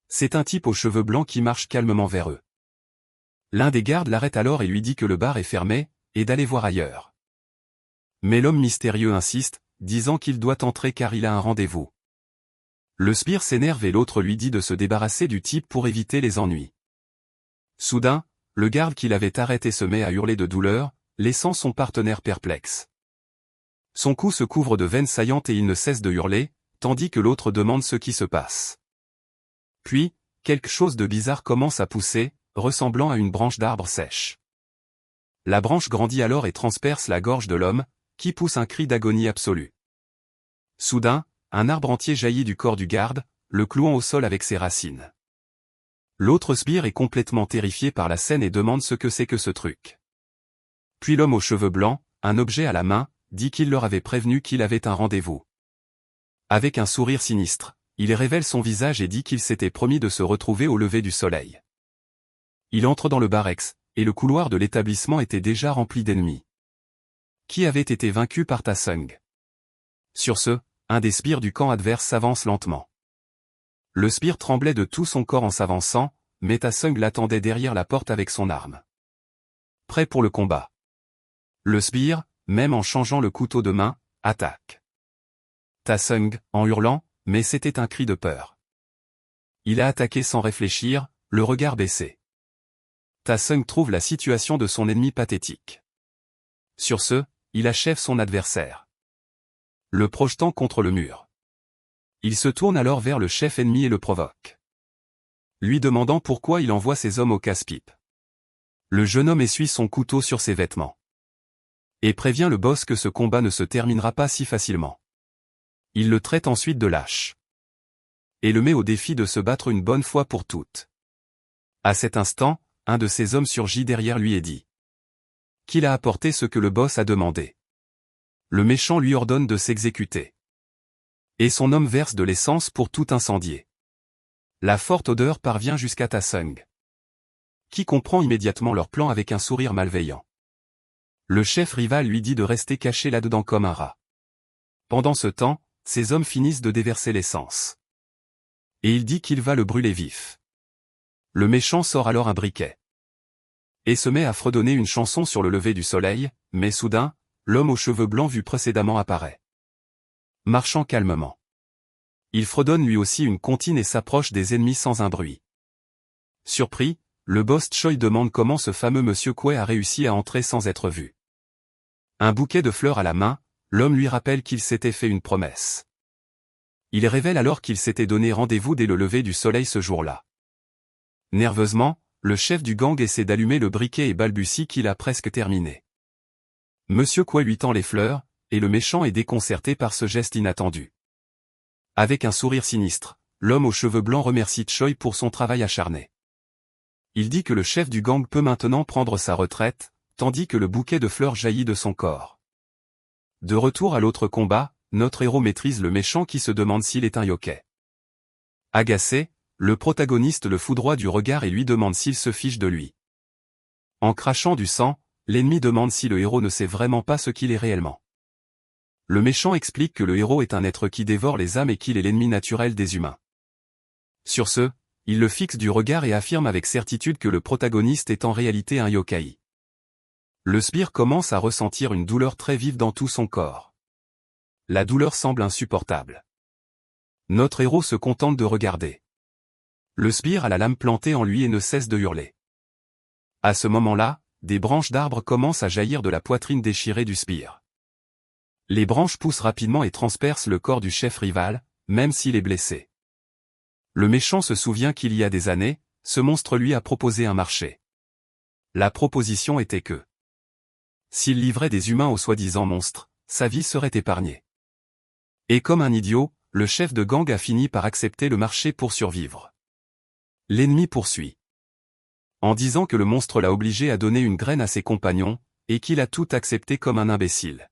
C'est un type aux cheveux blancs qui marche calmement vers eux. L'un des gardes l'arrête alors et lui dit que le bar est fermé, et d'aller voir ailleurs. Mais l'homme mystérieux insiste, disant qu'il doit entrer car il a un rendez-vous. Le sbire s'énerve et l'autre lui dit de se débarrasser du type pour éviter les ennuis. Soudain, le garde qui l'avait arrêté se met à hurler de douleur, laissant son partenaire perplexe. Son cou se couvre de veines saillantes et il ne cesse de hurler, tandis que l'autre demande ce qui se passe. Puis, quelque chose de bizarre commence à pousser, ressemblant à une branche d'arbre sèche. La branche grandit alors et transperce la gorge de l'homme, qui pousse un cri d'agonie absolue. Soudain, un arbre entier jaillit du corps du garde, le clouant au sol avec ses racines. L'autre sbire est complètement terrifié par la scène et demande ce que c'est que ce truc. Puis l'homme aux cheveux blancs, un objet à la main, dit qu'il leur avait prévenu qu'il avait un rendez-vous. Avec un sourire sinistre, il révèle son visage et dit qu'il s'était promis de se retrouver au lever du soleil. Il entre dans le barex, et le couloir de l'établissement était déjà rempli d'ennemis. Qui avait été vaincu par Ta Sung. Sur ce, un des sbires du camp adverse s'avance lentement. Le sbire tremblait de tout son corps en s'avançant, mais Ta Sung l'attendait derrière la porte avec son arme. Prêt pour le combat. Le sbire, même en changeant le couteau de main, attaque. Ta Sung, en hurlant, mais c'était un cri de peur. Il a attaqué sans réfléchir, le regard baissé. Ta Sung trouve la situation de son ennemi pathétique. Sur ce, il achève son adversaire, le projetant contre le mur. Il se tourne alors vers le chef ennemi et le provoque, lui demandant pourquoi il envoie ses hommes au casse-pipe. Le jeune homme essuie son couteau sur ses vêtements et prévient le boss que ce combat ne se terminera pas si facilement. Il le traite ensuite de lâche et le met au défi de se battre une bonne fois pour toutes. À cet instant, un de ses hommes surgit derrière lui et dit qu'il a apporté ce que le boss a demandé. Le méchant lui ordonne de s'exécuter. Et son homme verse de l'essence pour tout incendier. La forte odeur parvient jusqu'à Ta Sung, qui comprend immédiatement leur plan avec un sourire malveillant. Le chef rival lui dit de rester caché là-dedans comme un rat. Pendant ce temps, ses hommes finissent de déverser l'essence. Et il dit qu'il va le brûler vif. Le méchant sort alors un briquet et se met à fredonner une chanson sur le lever du soleil, mais soudain, l'homme aux cheveux blancs vu précédemment apparaît, marchant calmement. Il fredonne lui aussi une comptine et s'approche des ennemis sans un bruit. Surpris, le boss Choi demande comment ce fameux monsieur Kwe a réussi à entrer sans être vu. Un bouquet de fleurs à la main, l'homme lui rappelle qu'il s'était fait une promesse. Il révèle alors qu'il s'était donné rendez-vous dès le lever du soleil ce jour-là. Nerveusement, le chef du gang essaie d'allumer le briquet et balbutie qu'il a presque terminé. Monsieur Kwe lui tend les fleurs, et le méchant est déconcerté par ce geste inattendu. Avec un sourire sinistre, l'homme aux cheveux blancs remercie Choi pour son travail acharné. Il dit que le chef du gang peut maintenant prendre sa retraite, tandis que le bouquet de fleurs jaillit de son corps. De retour à l'autre combat, notre héros maîtrise le méchant qui se demande s'il est un yokai. Agacé, le protagoniste le foudroie du regard et lui demande s'il se fiche de lui. En crachant du sang, l'ennemi demande si le héros ne sait vraiment pas ce qu'il est réellement. Le méchant explique que le héros est un être qui dévore les âmes et qu'il est l'ennemi naturel des humains. Sur ce, il le fixe du regard et affirme avec certitude que le protagoniste est en réalité un yokai. Le sbire commence à ressentir une douleur très vive dans tout son corps. La douleur semble insupportable. Notre héros se contente de regarder. Le sbire a la lame plantée en lui et ne cesse de hurler. À ce moment-là, des branches d'arbres commencent à jaillir de la poitrine déchirée du sbire. Les branches poussent rapidement et transpercent le corps du chef rival, même s'il est blessé. Le méchant se souvient qu'il y a des années, ce monstre lui a proposé un marché. La proposition était que s'il livrait des humains aux soi-disant monstres, sa vie serait épargnée. Et comme un idiot, le chef de gang a fini par accepter le marché pour survivre. L'ennemi poursuit, en disant que le monstre l'a obligé à donner une graine à ses compagnons, et qu'il a tout accepté comme un imbécile.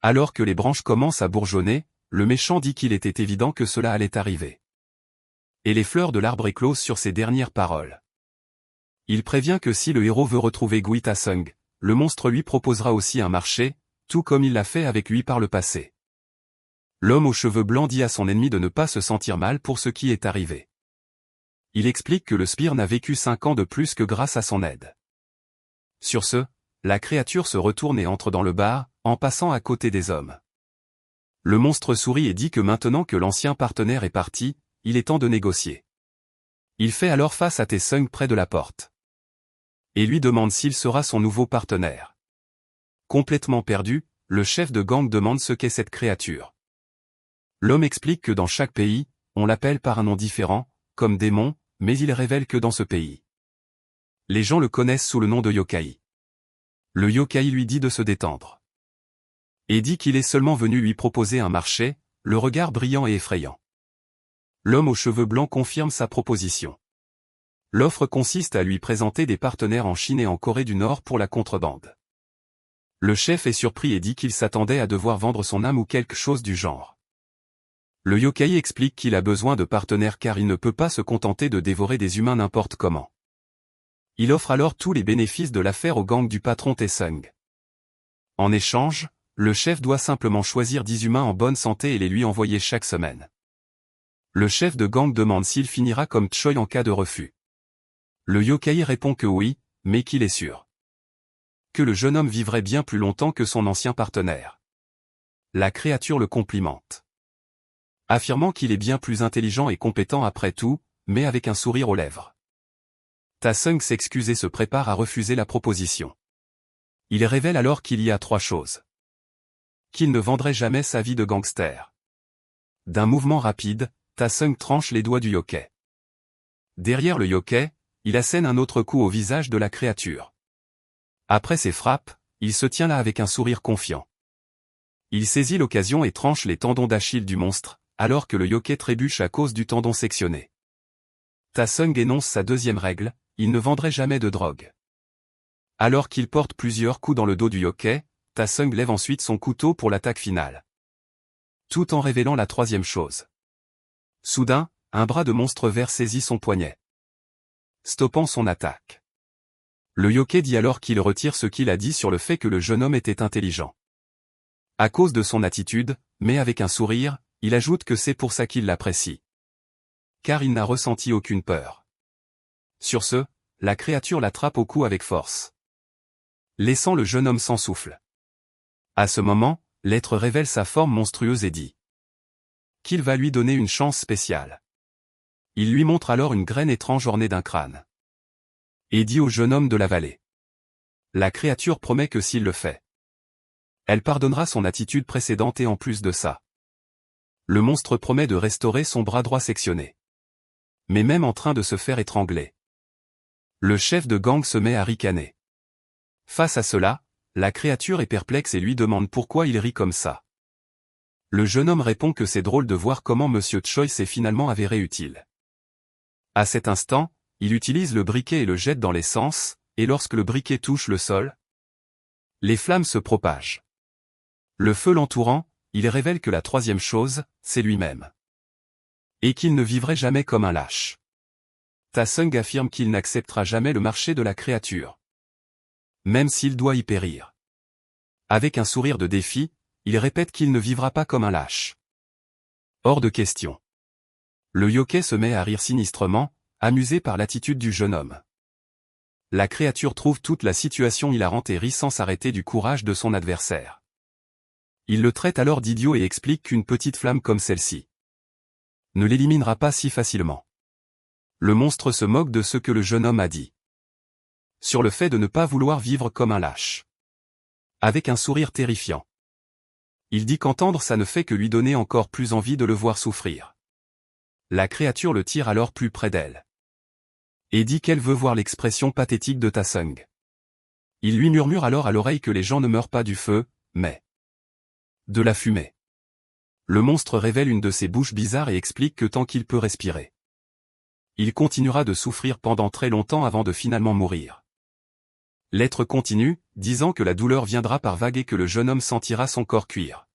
Alors que les branches commencent à bourgeonner, le méchant dit qu'il était évident que cela allait arriver. Et les fleurs de l'arbre éclosent sur ses dernières paroles. Il prévient que si le héros veut retrouver Gui Ta Sung, le monstre lui proposera aussi un marché, tout comme il l'a fait avec lui par le passé. L'homme aux cheveux blancs dit à son ennemi de ne pas se sentir mal pour ce qui est arrivé. Il explique que le sbire n'a vécu 5 ans de plus que grâce à son aide. Sur ce, la créature se retourne et entre dans le bar, en passant à côté des hommes. Le monstre sourit et dit que maintenant que l'ancien partenaire est parti, il est temps de négocier. Il fait alors face à Ta Sung près de la porte. et lui demande s'il sera son nouveau partenaire. Complètement perdu, le chef de gang demande ce qu'est cette créature. L'homme explique que dans chaque pays, on l'appelle par un nom différent, comme démon, mais il révèle que dans ce pays, les gens le connaissent sous le nom de yokai. Le yokai lui dit de se détendre. Et dit qu'il est seulement venu lui proposer un marché, le regard brillant et effrayant. L'homme aux cheveux blancs confirme sa proposition. L'offre consiste à lui présenter des partenaires en Chine et en Corée du Nord pour la contrebande. Le chef est surpris et dit qu'il s'attendait à devoir vendre son âme ou quelque chose du genre. Le yokai explique qu'il a besoin de partenaires car il ne peut pas se contenter de dévorer des humains n'importe comment. Il offre alors tous les bénéfices de l'affaire au gang du patron Taesung. En échange, le chef doit simplement choisir 10 humains en bonne santé et les lui envoyer chaque semaine. Le chef de gang demande s'il finira comme Choi en cas de refus. Le yokai répond que oui, mais qu'il est sûr que le jeune homme vivrait bien plus longtemps que son ancien partenaire. La créature le complimente, affirmant qu'il est bien plus intelligent et compétent après tout, mais avec un sourire aux lèvres. Taesung s'excuse et se prépare à refuser la proposition. Il révèle alors qu'il y a 3 choses. Qu'il ne vendrait jamais sa vie de gangster. D'un mouvement rapide, Taesung tranche les doigts du yokai. Derrière le yokai, il assène un autre coup au visage de la créature. Après ces frappes, il se tient là avec un sourire confiant. Il saisit l'occasion et tranche les tendons d'Achille du monstre, alors que le yokai trébuche à cause du tendon sectionné. Taesung énonce sa deuxième règle, il ne vendrait jamais de drogue. Alors qu'il porte plusieurs coups dans le dos du yokai, Taesung lève ensuite son couteau pour l'attaque finale. Tout en révélant la troisième chose. Soudain, un bras de monstre vert saisit son poignet, stoppant son attaque. Le yokai dit alors qu'il retire ce qu'il a dit sur le fait que le jeune homme était intelligent. À cause de son attitude, mais avec un sourire, il ajoute que c'est pour ça qu'il l'apprécie. Car il n'a ressenti aucune peur. Sur ce, la créature l'attrape au cou avec force, laissant le jeune homme sans souffle. À ce moment, l'être révèle sa forme monstrueuse et dit qu'il va lui donner une chance spéciale. Il lui montre alors une graine étrange ornée d'un crâne. Et dit au jeune homme de l'avaler. La créature promet que s'il le fait, elle pardonnera son attitude précédente et en plus de ça, le monstre promet de restaurer son bras droit sectionné. Mais même en train de se faire étrangler, le chef de gang se met à ricaner. Face à cela, la créature est perplexe et lui demande pourquoi il rit comme ça. Le jeune homme répond que c'est drôle de voir comment Monsieur Choi s'est finalement avéré utile. À cet instant, il utilise le briquet et le jette dans l'essence, et lorsque le briquet touche le sol, les flammes se propagent. Le feu l'entourant, il révèle que la troisième chose, c'est lui-même. Et qu'il ne vivrait jamais comme un lâche. Taesung affirme qu'il n'acceptera jamais le marché de la créature, même s'il doit y périr. Avec un sourire de défi, il répète qu'il ne vivra pas comme un lâche. Hors de question. Le yokai se met à rire sinistrement, amusé par l'attitude du jeune homme. La créature trouve toute la situation hilarante et rit sans s'arrêter du courage de son adversaire. Il le traite alors d'idiot et explique qu'une petite flamme comme celle-ci ne l'éliminera pas si facilement. Le monstre se moque de ce que le jeune homme a dit sur le fait de ne pas vouloir vivre comme un lâche. Avec un sourire terrifiant. Il dit qu'entendre ça ne fait que lui donner encore plus envie de le voir souffrir. La créature le tire alors plus près d'elle. Et dit qu'elle veut voir l'expression pathétique de Taesung. Il lui murmure alors à l'oreille que les gens ne meurent pas du feu, mais de la fumée. Le monstre révèle une de ses bouches bizarres et explique que tant qu'il peut respirer, il continuera de souffrir pendant très longtemps avant de finalement mourir. L'être continue, disant que la douleur viendra par vagues et que le jeune homme sentira son corps cuire.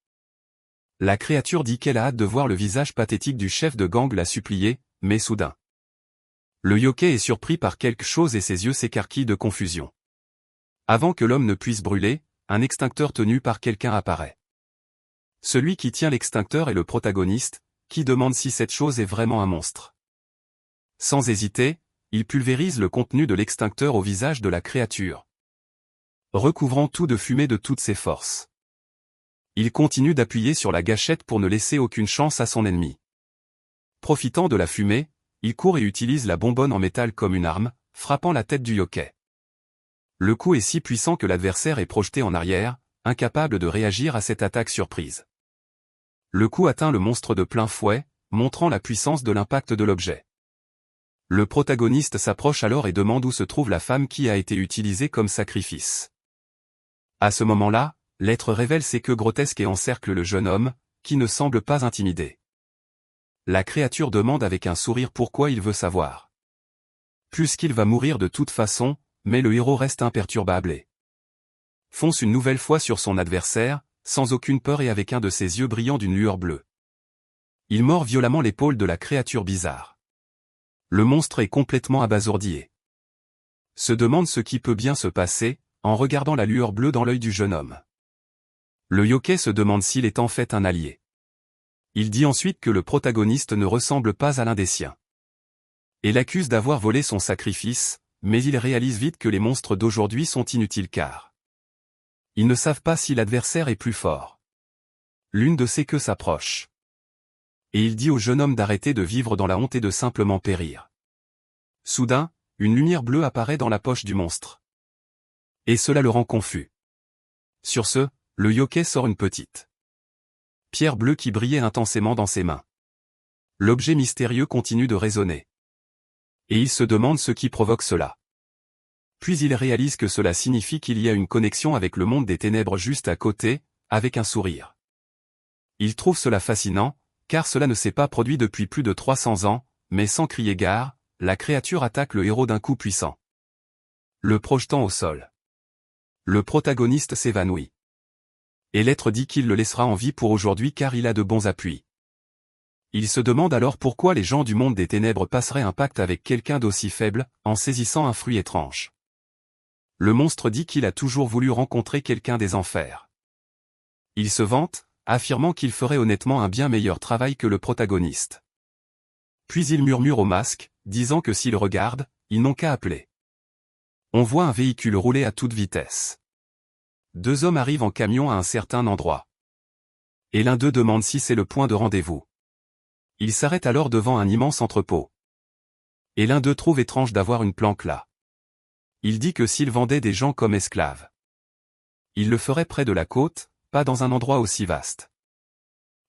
La créature dit qu'elle a hâte de voir le visage pathétique du chef de gang la supplier, mais soudain, le yokai est surpris par quelque chose et ses yeux s'écarquillent de confusion. Avant que l'homme ne puisse brûler, un extincteur tenu par quelqu'un apparaît. Celui qui tient l'extincteur est le protagoniste, qui demande si cette chose est vraiment un monstre. Sans hésiter, il pulvérise le contenu de l'extincteur au visage de la créature, recouvrant tout de fumée de toutes ses forces. Il continue d'appuyer sur la gâchette pour ne laisser aucune chance à son ennemi. Profitant de la fumée, il court et utilise la bonbonne en métal comme une arme, frappant la tête du yokai. Le coup est si puissant que l'adversaire est projeté en arrière, incapable de réagir à cette attaque surprise. Le coup atteint le monstre de plein fouet, montrant la puissance de l'impact de l'objet. Le protagoniste s'approche alors et demande où se trouve la femme qui a été utilisée comme sacrifice. À ce moment-là, l'être révèle ses queues grotesques et encercle le jeune homme, qui ne semble pas intimidé. La créature demande avec un sourire pourquoi il veut savoir. Puisqu'il va mourir de toute façon, mais le héros reste imperturbable et fonce une nouvelle fois sur son adversaire, sans aucune peur et avec un de ses yeux brillants d'une lueur bleue. Il mord violemment l'épaule de la créature bizarre. Le monstre est complètement abasourdi et se demande ce qui peut bien se passer, en regardant la lueur bleue dans l'œil du jeune homme. Le yokai se demande s'il est en fait un allié. Il dit ensuite que le protagoniste ne ressemble pas à l'un des siens. Et l'accuse d'avoir volé son sacrifice, mais il réalise vite que les monstres d'aujourd'hui sont inutiles car ils ne savent pas si l'adversaire est plus fort. L'une de ses queues s'approche. Et il dit au jeune homme d'arrêter de vivre dans la honte et de simplement périr. Soudain, une lumière bleue apparaît dans la poche du monstre. Et cela le rend confus. Sur ce, le yokai sort une petite pierre bleue qui brillait intensément dans ses mains. L'objet mystérieux continue de résonner. Et il se demande ce qui provoque cela. Puis il réalise que cela signifie qu'il y a une connexion avec le monde des ténèbres juste à côté, avec un sourire. Il trouve cela fascinant, car cela ne s'est pas produit depuis plus de 300 ans, mais sans crier gare, la créature attaque le héros d'un coup puissant, le projetant au sol. Le protagoniste s'évanouit. Et l'être dit qu'il le laissera en vie pour aujourd'hui car il a de bons appuis. Il se demande alors pourquoi les gens du monde des ténèbres passeraient un pacte avec quelqu'un d'aussi faible, en saisissant un fruit étrange. Le monstre dit qu'il a toujours voulu rencontrer quelqu'un des enfers. Il se vante, affirmant qu'il ferait honnêtement un bien meilleur travail que le protagoniste. Puis il murmure au masque, disant que s'ils regardent, ils n'ont qu'à appeler. On voit un véhicule rouler à toute vitesse. 2 hommes arrivent en camion à un certain endroit. Et l'un d'eux demande si c'est le point de rendez-vous. Il s'arrête alors devant un immense entrepôt. Et l'un d'eux trouve étrange d'avoir une planque là. Il dit que s'il vendait des gens comme esclaves, il le ferait près de la côte, pas dans un endroit aussi vaste.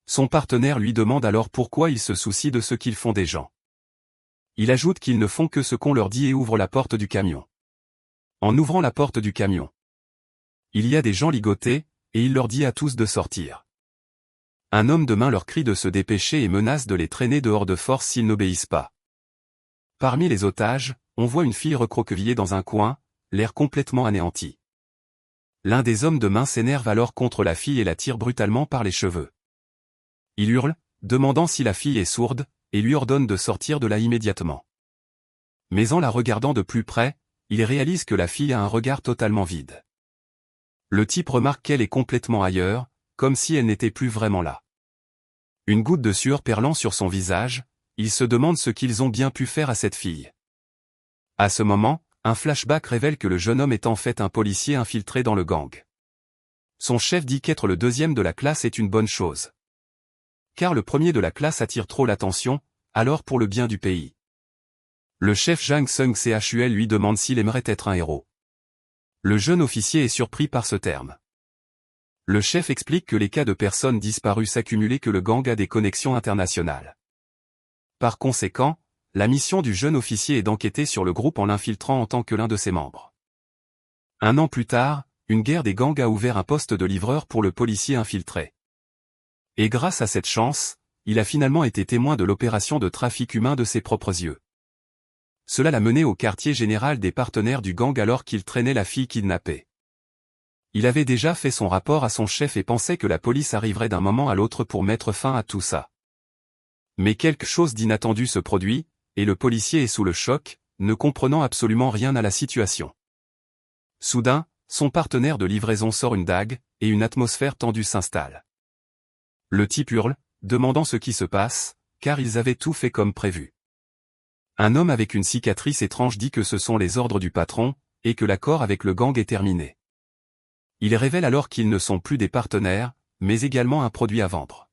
Son partenaire lui demande alors pourquoi il se soucie de ce qu'ils font des gens. Il ajoute qu'ils ne font que ce qu'on leur dit et ouvre la porte du camion. En ouvrant la porte du camion, il y a des gens ligotés, et il leur dit à tous de sortir. Un homme de main leur crie de se dépêcher et menace de les traîner dehors de force s'ils n'obéissent pas. Parmi les otages, on voit une fille recroquevillée dans un coin, l'air complètement anéanti. L'un des hommes de main s'énerve alors contre la fille et la tire brutalement par les cheveux. Il hurle, demandant si la fille est sourde, et lui ordonne de sortir de là immédiatement. Mais en la regardant de plus près, il réalise que la fille a un regard totalement vide. Le type remarque qu'elle est complètement ailleurs, comme si elle n'était plus vraiment là. Une goutte de sueur perlant sur son visage, il se demande ce qu'ils ont bien pu faire à cette fille. À ce moment, un flashback révèle que le jeune homme est en fait un policier infiltré dans le gang. Son chef dit qu'être le deuxième de la classe est une bonne chose. Car le premier de la classe attire trop l'attention, alors pour le bien du pays. Le chef Jang Sung-chul lui demande s'il aimerait être un héros. Le jeune officier est surpris par ce terme. Le chef explique que les cas de personnes disparues s'accumulent et que le gang a des connexions internationales. Par conséquent, la mission du jeune officier est d'enquêter sur le groupe en l'infiltrant en tant que l'un de ses membres. 1 an plus tard, une guerre des gangs a ouvert un poste de livreur pour le policier infiltré. Et grâce à cette chance, il a finalement été témoin de l'opération de trafic humain de ses propres yeux. Cela l'a mené au quartier général des partenaires du gang alors qu'il traînait la fille kidnappée. Il avait déjà fait son rapport à son chef et pensait que la police arriverait d'un moment à l'autre pour mettre fin à tout ça. Mais quelque chose d'inattendu se produit, et le policier est sous le choc, ne comprenant absolument rien à la situation. Soudain, son partenaire de livraison sort une dague, et une atmosphère tendue s'installe. Le type hurle, demandant ce qui se passe, car ils avaient tout fait comme prévu. Un homme avec une cicatrice étrange dit que ce sont les ordres du patron, et que l'accord avec le gang est terminé. Il révèle alors qu'ils ne sont plus des partenaires, mais également un produit à vendre.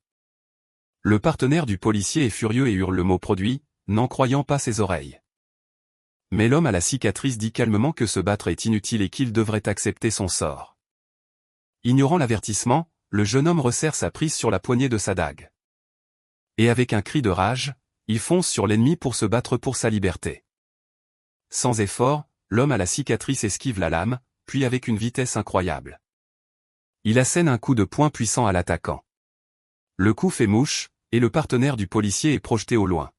Le partenaire du policier est furieux et hurle le mot produit, n'en croyant pas ses oreilles. Mais l'homme à la cicatrice dit calmement que se battre est inutile et qu'il devrait accepter son sort. Ignorant l'avertissement, le jeune homme resserre sa prise sur la poignée de sa dague. Et avec un cri de rage, il fonce sur l'ennemi pour se battre pour sa liberté. Sans effort, l'homme à la cicatrice esquive la lame, puis avec une vitesse incroyable. Il assène un coup de poing puissant à l'attaquant. Le coup fait mouche, et le partenaire du policier est projeté au loin.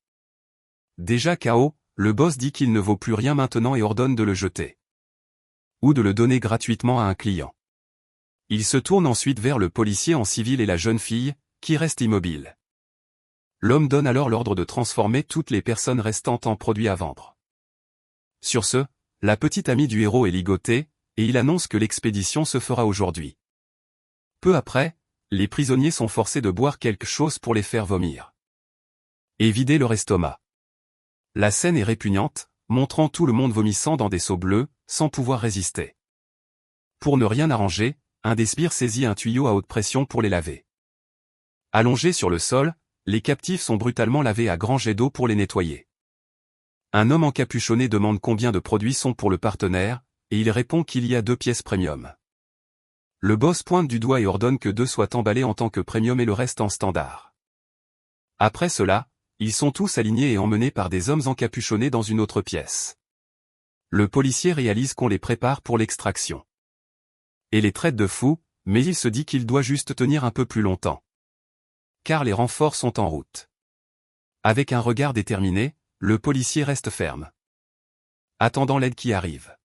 Déjà KO, le boss dit qu'il ne vaut plus rien maintenant et ordonne de le jeter. Ou de le donner gratuitement à un client. Il se tourne ensuite vers le policier en civil et la jeune fille, qui reste immobile. L'homme donne alors l'ordre de transformer toutes les personnes restantes en produits à vendre. Sur ce, la petite amie du héros est ligotée, et il annonce que l'expédition se fera aujourd'hui. Peu après, les prisonniers sont forcés de boire quelque chose pour les faire vomir. Et vider leur estomac. La scène est répugnante, montrant tout le monde vomissant dans des seaux bleus, sans pouvoir résister. Pour ne rien arranger, un des sbires saisit un tuyau à haute pression pour les laver. Allongés sur le sol, les captifs sont brutalement lavés à grands jets d'eau pour les nettoyer. Un homme encapuchonné demande combien de produits sont pour le partenaire, et il répond qu'il y a 2 pièces premium. Le boss pointe du doigt et ordonne que 2 soient emballés en tant que premium et le reste en standard. Après cela, ils sont tous alignés et emmenés par des hommes encapuchonnés dans une autre pièce. Le policier réalise qu'on les prépare pour l'extraction. Et les traite de fous, mais il se dit qu'il doit juste tenir un peu plus longtemps. Car les renforts sont en route. Avec un regard déterminé, le policier reste ferme. Attendant l'aide qui arrive.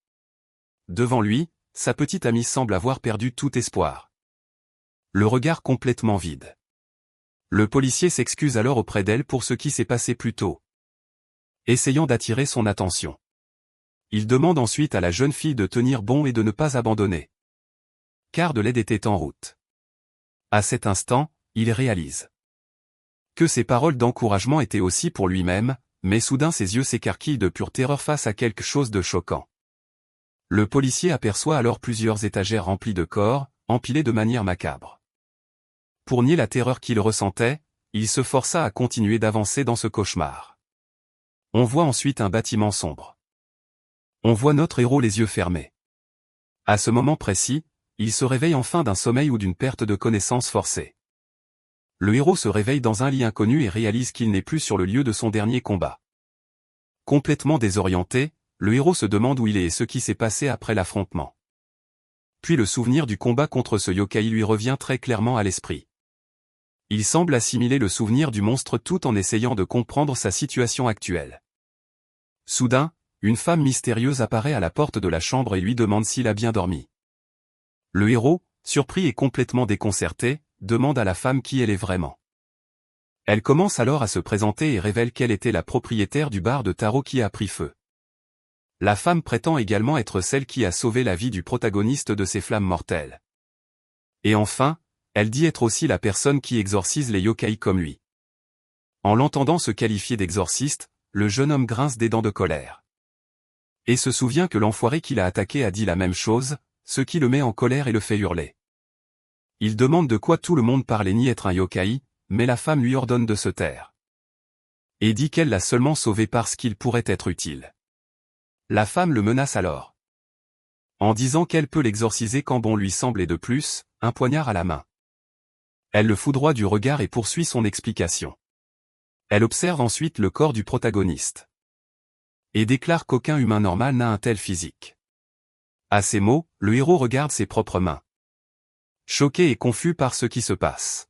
Devant lui, sa petite amie semble avoir perdu tout espoir. Le regard complètement vide. Le policier s'excuse alors auprès d'elle pour ce qui s'est passé plus tôt. Essayant d'attirer son attention. Il demande ensuite à la jeune fille de tenir bon et de ne pas abandonner. Car de l'aide était en route. À cet instant, il réalise que ses paroles d'encouragement étaient aussi pour lui-même, mais soudain ses yeux s'écarquillent de pure terreur face à quelque chose de choquant. Le policier aperçoit alors plusieurs étagères remplies de corps, empilés de manière macabre. Pour nier la terreur qu'il ressentait, il se força à continuer d'avancer dans ce cauchemar. On voit ensuite un bâtiment sombre. On voit notre héros les yeux fermés. À ce moment précis, il se réveille enfin d'un sommeil ou d'une perte de connaissance forcée. Le héros se réveille dans un lit inconnu et réalise qu'il n'est plus sur le lieu de son dernier combat. Complètement désorienté, le héros se demande où il est et ce qui s'est passé après l'affrontement. Puis le souvenir du combat contre ce yokai lui revient très clairement à l'esprit. Il semble assimiler le souvenir du monstre tout en essayant de comprendre sa situation actuelle. Soudain, une femme mystérieuse apparaît à la porte de la chambre et lui demande s'il a bien dormi. Le héros, surpris et complètement déconcerté, demande à la femme qui elle est vraiment. Elle commence alors à se présenter et révèle qu'elle était la propriétaire du bar de tarot qui a pris feu. La femme prétend également être celle qui a sauvé la vie du protagoniste de ces flammes mortelles. Et enfin, elle dit être aussi la personne qui exorcise les yokai comme lui. En l'entendant se qualifier d'exorciste, le jeune homme grince des dents de colère. Et se souvient que l'enfoiré qui l'a attaqué a dit la même chose, ce qui le met en colère et le fait hurler. Il demande de quoi tout le monde parle et nie être un yokai, mais la femme lui ordonne de se taire. Et dit qu'elle l'a seulement sauvé parce qu'il pourrait être utile. La femme le menace alors. En disant qu'elle peut l'exorciser quand bon lui semble et de plus, un poignard à la main. Elle le foudroie du regard et poursuit son explication. Elle observe ensuite le corps du protagoniste. Et déclare qu'aucun humain normal n'a un tel physique. À ces mots, le héros regarde ses propres mains. Choqué et confus par ce qui se passe.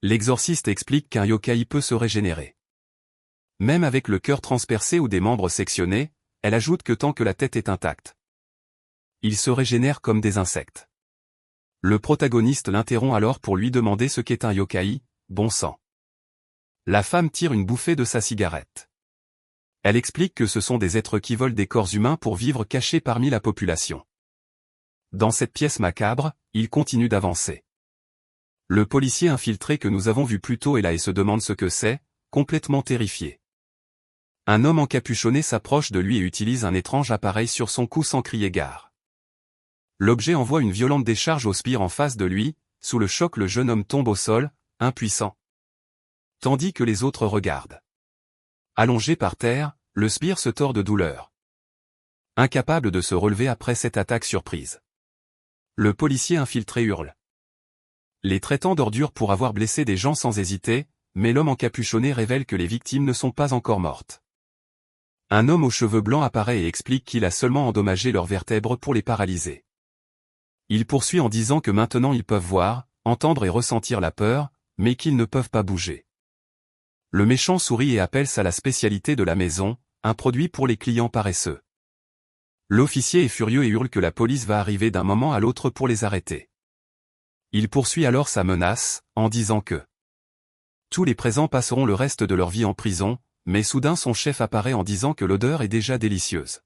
L'exorciste explique qu'un yokai peut se régénérer. Même avec le cœur transpercé ou des membres sectionnés, elle ajoute que tant que la tête est intacte, il se régénère comme des insectes. Le protagoniste l'interrompt alors pour lui demander ce qu'est un yokai, bon sang. La femme tire une bouffée de sa cigarette. Elle explique que ce sont des êtres qui volent des corps humains pour vivre cachés parmi la population. Dans cette pièce macabre, il continue d'avancer. Le policier infiltré que nous avons vu plus tôt est là et se demande ce que c'est, complètement terrifié. Un homme encapuchonné s'approche de lui et utilise un étrange appareil sur son cou sans crier gare. L'objet envoie une violente décharge au sbire en face de lui, sous le choc le jeune homme tombe au sol, impuissant. Tandis que les autres regardent. Allongé par terre, le sbire se tord de douleur. incapable de se relever après cette attaque surprise. Le policier infiltré hurle, les traitant d'ordures pour avoir blessé des gens sans hésiter, mais l'homme encapuchonné révèle que les victimes ne sont pas encore mortes. Un homme aux cheveux blancs apparaît et explique qu'il a seulement endommagé leurs vertèbres pour les paralyser. Il poursuit en disant que maintenant ils peuvent voir, entendre et ressentir la peur, mais qu'ils ne peuvent pas bouger. Le méchant sourit et appelle ça la spécialité de la maison, un produit pour les clients paresseux. L'officier est furieux et hurle que la police va arriver d'un moment à l'autre pour les arrêter. Il poursuit alors sa menace, en disant que tous les présents passeront le reste de leur vie en prison, mais soudain son chef apparaît en disant que l'odeur est déjà délicieuse.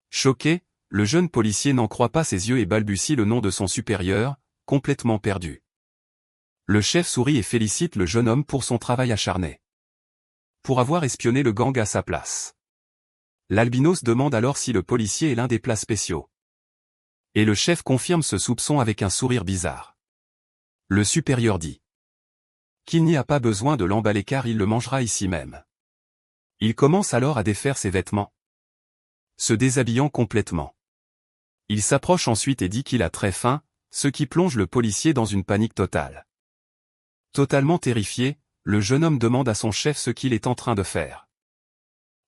Choqué, le jeune policier n'en croit pas ses yeux et balbutie le nom de son supérieur, complètement perdu. Le chef sourit et félicite le jeune homme pour son travail acharné. Pour avoir espionné le gang à sa place. L'albinos demande alors si le policier est l'un des plats spéciaux. Et le chef confirme ce soupçon avec un sourire bizarre. Le supérieur dit qu'il n'y a pas besoin de l'emballer car il le mangera ici même. Il commence alors à défaire ses vêtements, se déshabillant complètement. Il s'approche ensuite et dit qu'il a très faim, ce qui plonge le policier dans une panique totale. Totalement terrifié, le jeune homme demande à son chef ce qu'il est en train de faire.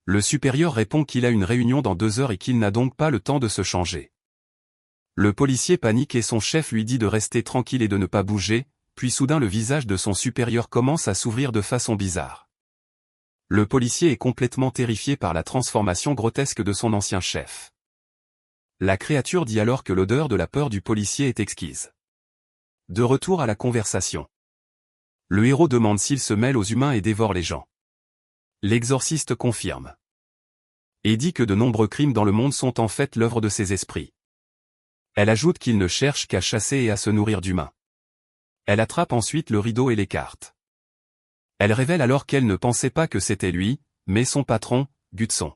Le supérieur répond qu'il a une réunion dans 2 heures et qu'il n'a donc pas le temps de se changer. Le policier panique et son chef lui dit de rester tranquille et de ne pas bouger, puis soudain le visage de son supérieur commence à s'ouvrir de façon bizarre. Le policier est complètement terrifié par la transformation grotesque de son ancien chef. La créature dit alors que l'odeur de la peur du policier est exquise. De retour à la conversation. Le héros demande s'il se mêle aux humains et dévore les gens. L'exorciste confirme. Et dit que de nombreux crimes dans le monde sont en fait l'œuvre de ces esprits. Elle ajoute qu'il ne cherche qu'à chasser et à se nourrir d'humains. Elle attrape ensuite le rideau et l'écarte. Elle révèle alors qu'elle ne pensait pas que c'était lui, mais son patron, Gutson.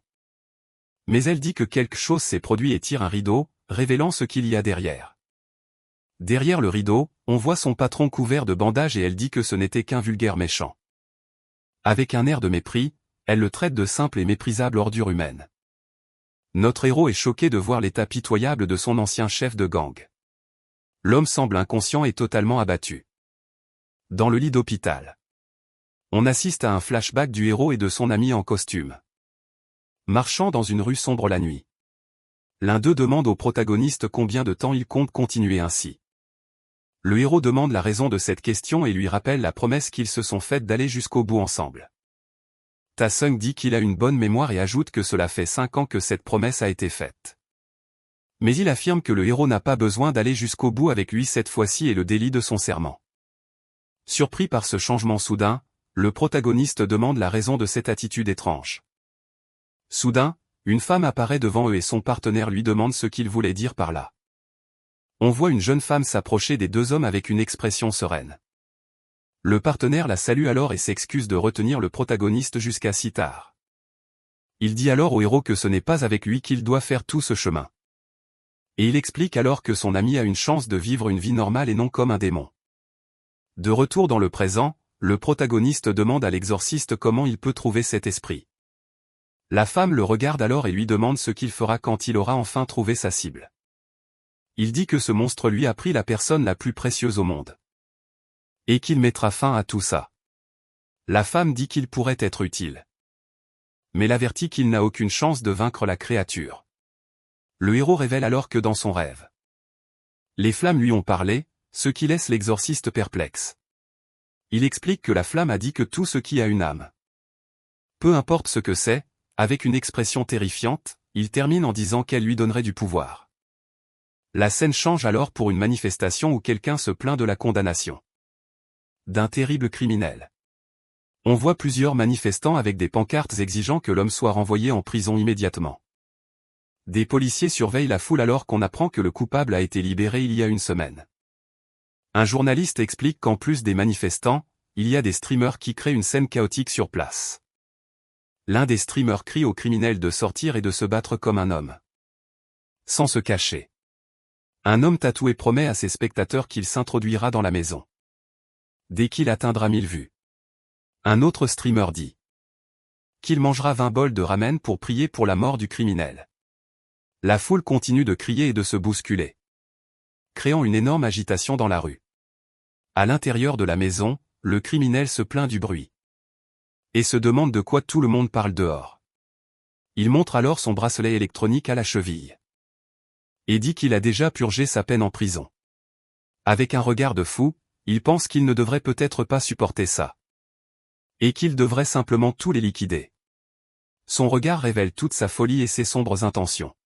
Mais elle dit que quelque chose s'est produit et tire un rideau, révélant ce qu'il y a derrière. Derrière le rideau, on voit son patron couvert de bandages et elle dit que ce n'était qu'un vulgaire méchant. Avec un air de mépris, elle le traite de simple et méprisable ordure humaine. Notre héros est choqué de voir l'état pitoyable de son ancien chef de gang. L'homme semble inconscient et totalement abattu. Dans le lit d'hôpital, on assiste à un flashback du héros et de son ami en costume. Marchant dans une rue sombre la nuit. L'un d'eux demande au protagoniste combien de temps il compte continuer ainsi. Le héros demande la raison de cette question et lui rappelle la promesse qu'ils se sont faite d'aller jusqu'au bout ensemble. Ta-Sung dit qu'il a une bonne mémoire et ajoute que cela fait 5 ans que cette promesse a été faite. Mais il affirme que le héros n'a pas besoin d'aller jusqu'au bout avec lui cette fois-ci et le délit de son serment. Surpris par ce changement soudain, le protagoniste demande la raison de cette attitude étrange. Soudain, une femme apparaît devant eux et son partenaire lui demande ce qu'il voulait dire par là. On voit une jeune femme s'approcher des 2 hommes avec une expression sereine. Le partenaire la salue alors et s'excuse de retenir le protagoniste jusqu'à si tard. Il dit alors au héros que ce n'est pas avec lui qu'il doit faire tout ce chemin. Et il explique alors que son ami a une chance de vivre une vie normale et non comme un démon. De retour dans le présent, le protagoniste demande à l'exorciste comment il peut trouver cet esprit. La femme le regarde alors et lui demande ce qu'il fera quand il aura enfin trouvé sa cible. Il dit que ce monstre lui a pris la personne la plus précieuse au monde. Et qu'il mettra fin à tout ça. La femme dit qu'il pourrait être utile. Mais l'avertit qu'il n'a aucune chance de vaincre la créature. Le héros révèle alors que dans son rêve, les flammes lui ont parlé, ce qui laisse l'exorciste perplexe. Il explique que la flamme a dit que tout ce qui a une âme, peu importe ce que c'est, avec une expression terrifiante, il termine en disant qu'elle lui donnerait du pouvoir. La scène change alors pour une manifestation où quelqu'un se plaint de la condamnation d'un terrible criminel. On voit plusieurs manifestants avec des pancartes exigeant que l'homme soit renvoyé en prison immédiatement. Des policiers surveillent la foule alors qu'on apprend que le coupable a été libéré il y a une semaine. Un journaliste explique qu'en plus des manifestants, il y a des streamers qui créent une scène chaotique sur place. L'un des streamers crie au criminel de sortir et de se battre comme un homme. Sans se cacher. Un homme tatoué promet à ses spectateurs qu'il s'introduira dans la maison dès qu'il atteindra 1000 vues. Un autre streamer dit qu'il mangera 20 bols de ramen pour prier pour la mort du criminel. La foule continue de crier et de se bousculer, créant une énorme agitation dans la rue. À l'intérieur de la maison, le criminel se plaint du bruit et se demande de quoi tout le monde parle dehors. Il montre alors son bracelet électronique à la cheville et dit qu'il a déjà purgé sa peine en prison. Avec un regard de fou, il pense qu'il ne devrait peut-être pas supporter ça et qu'il devrait simplement tout les liquider. Son regard révèle toute sa folie et ses sombres intentions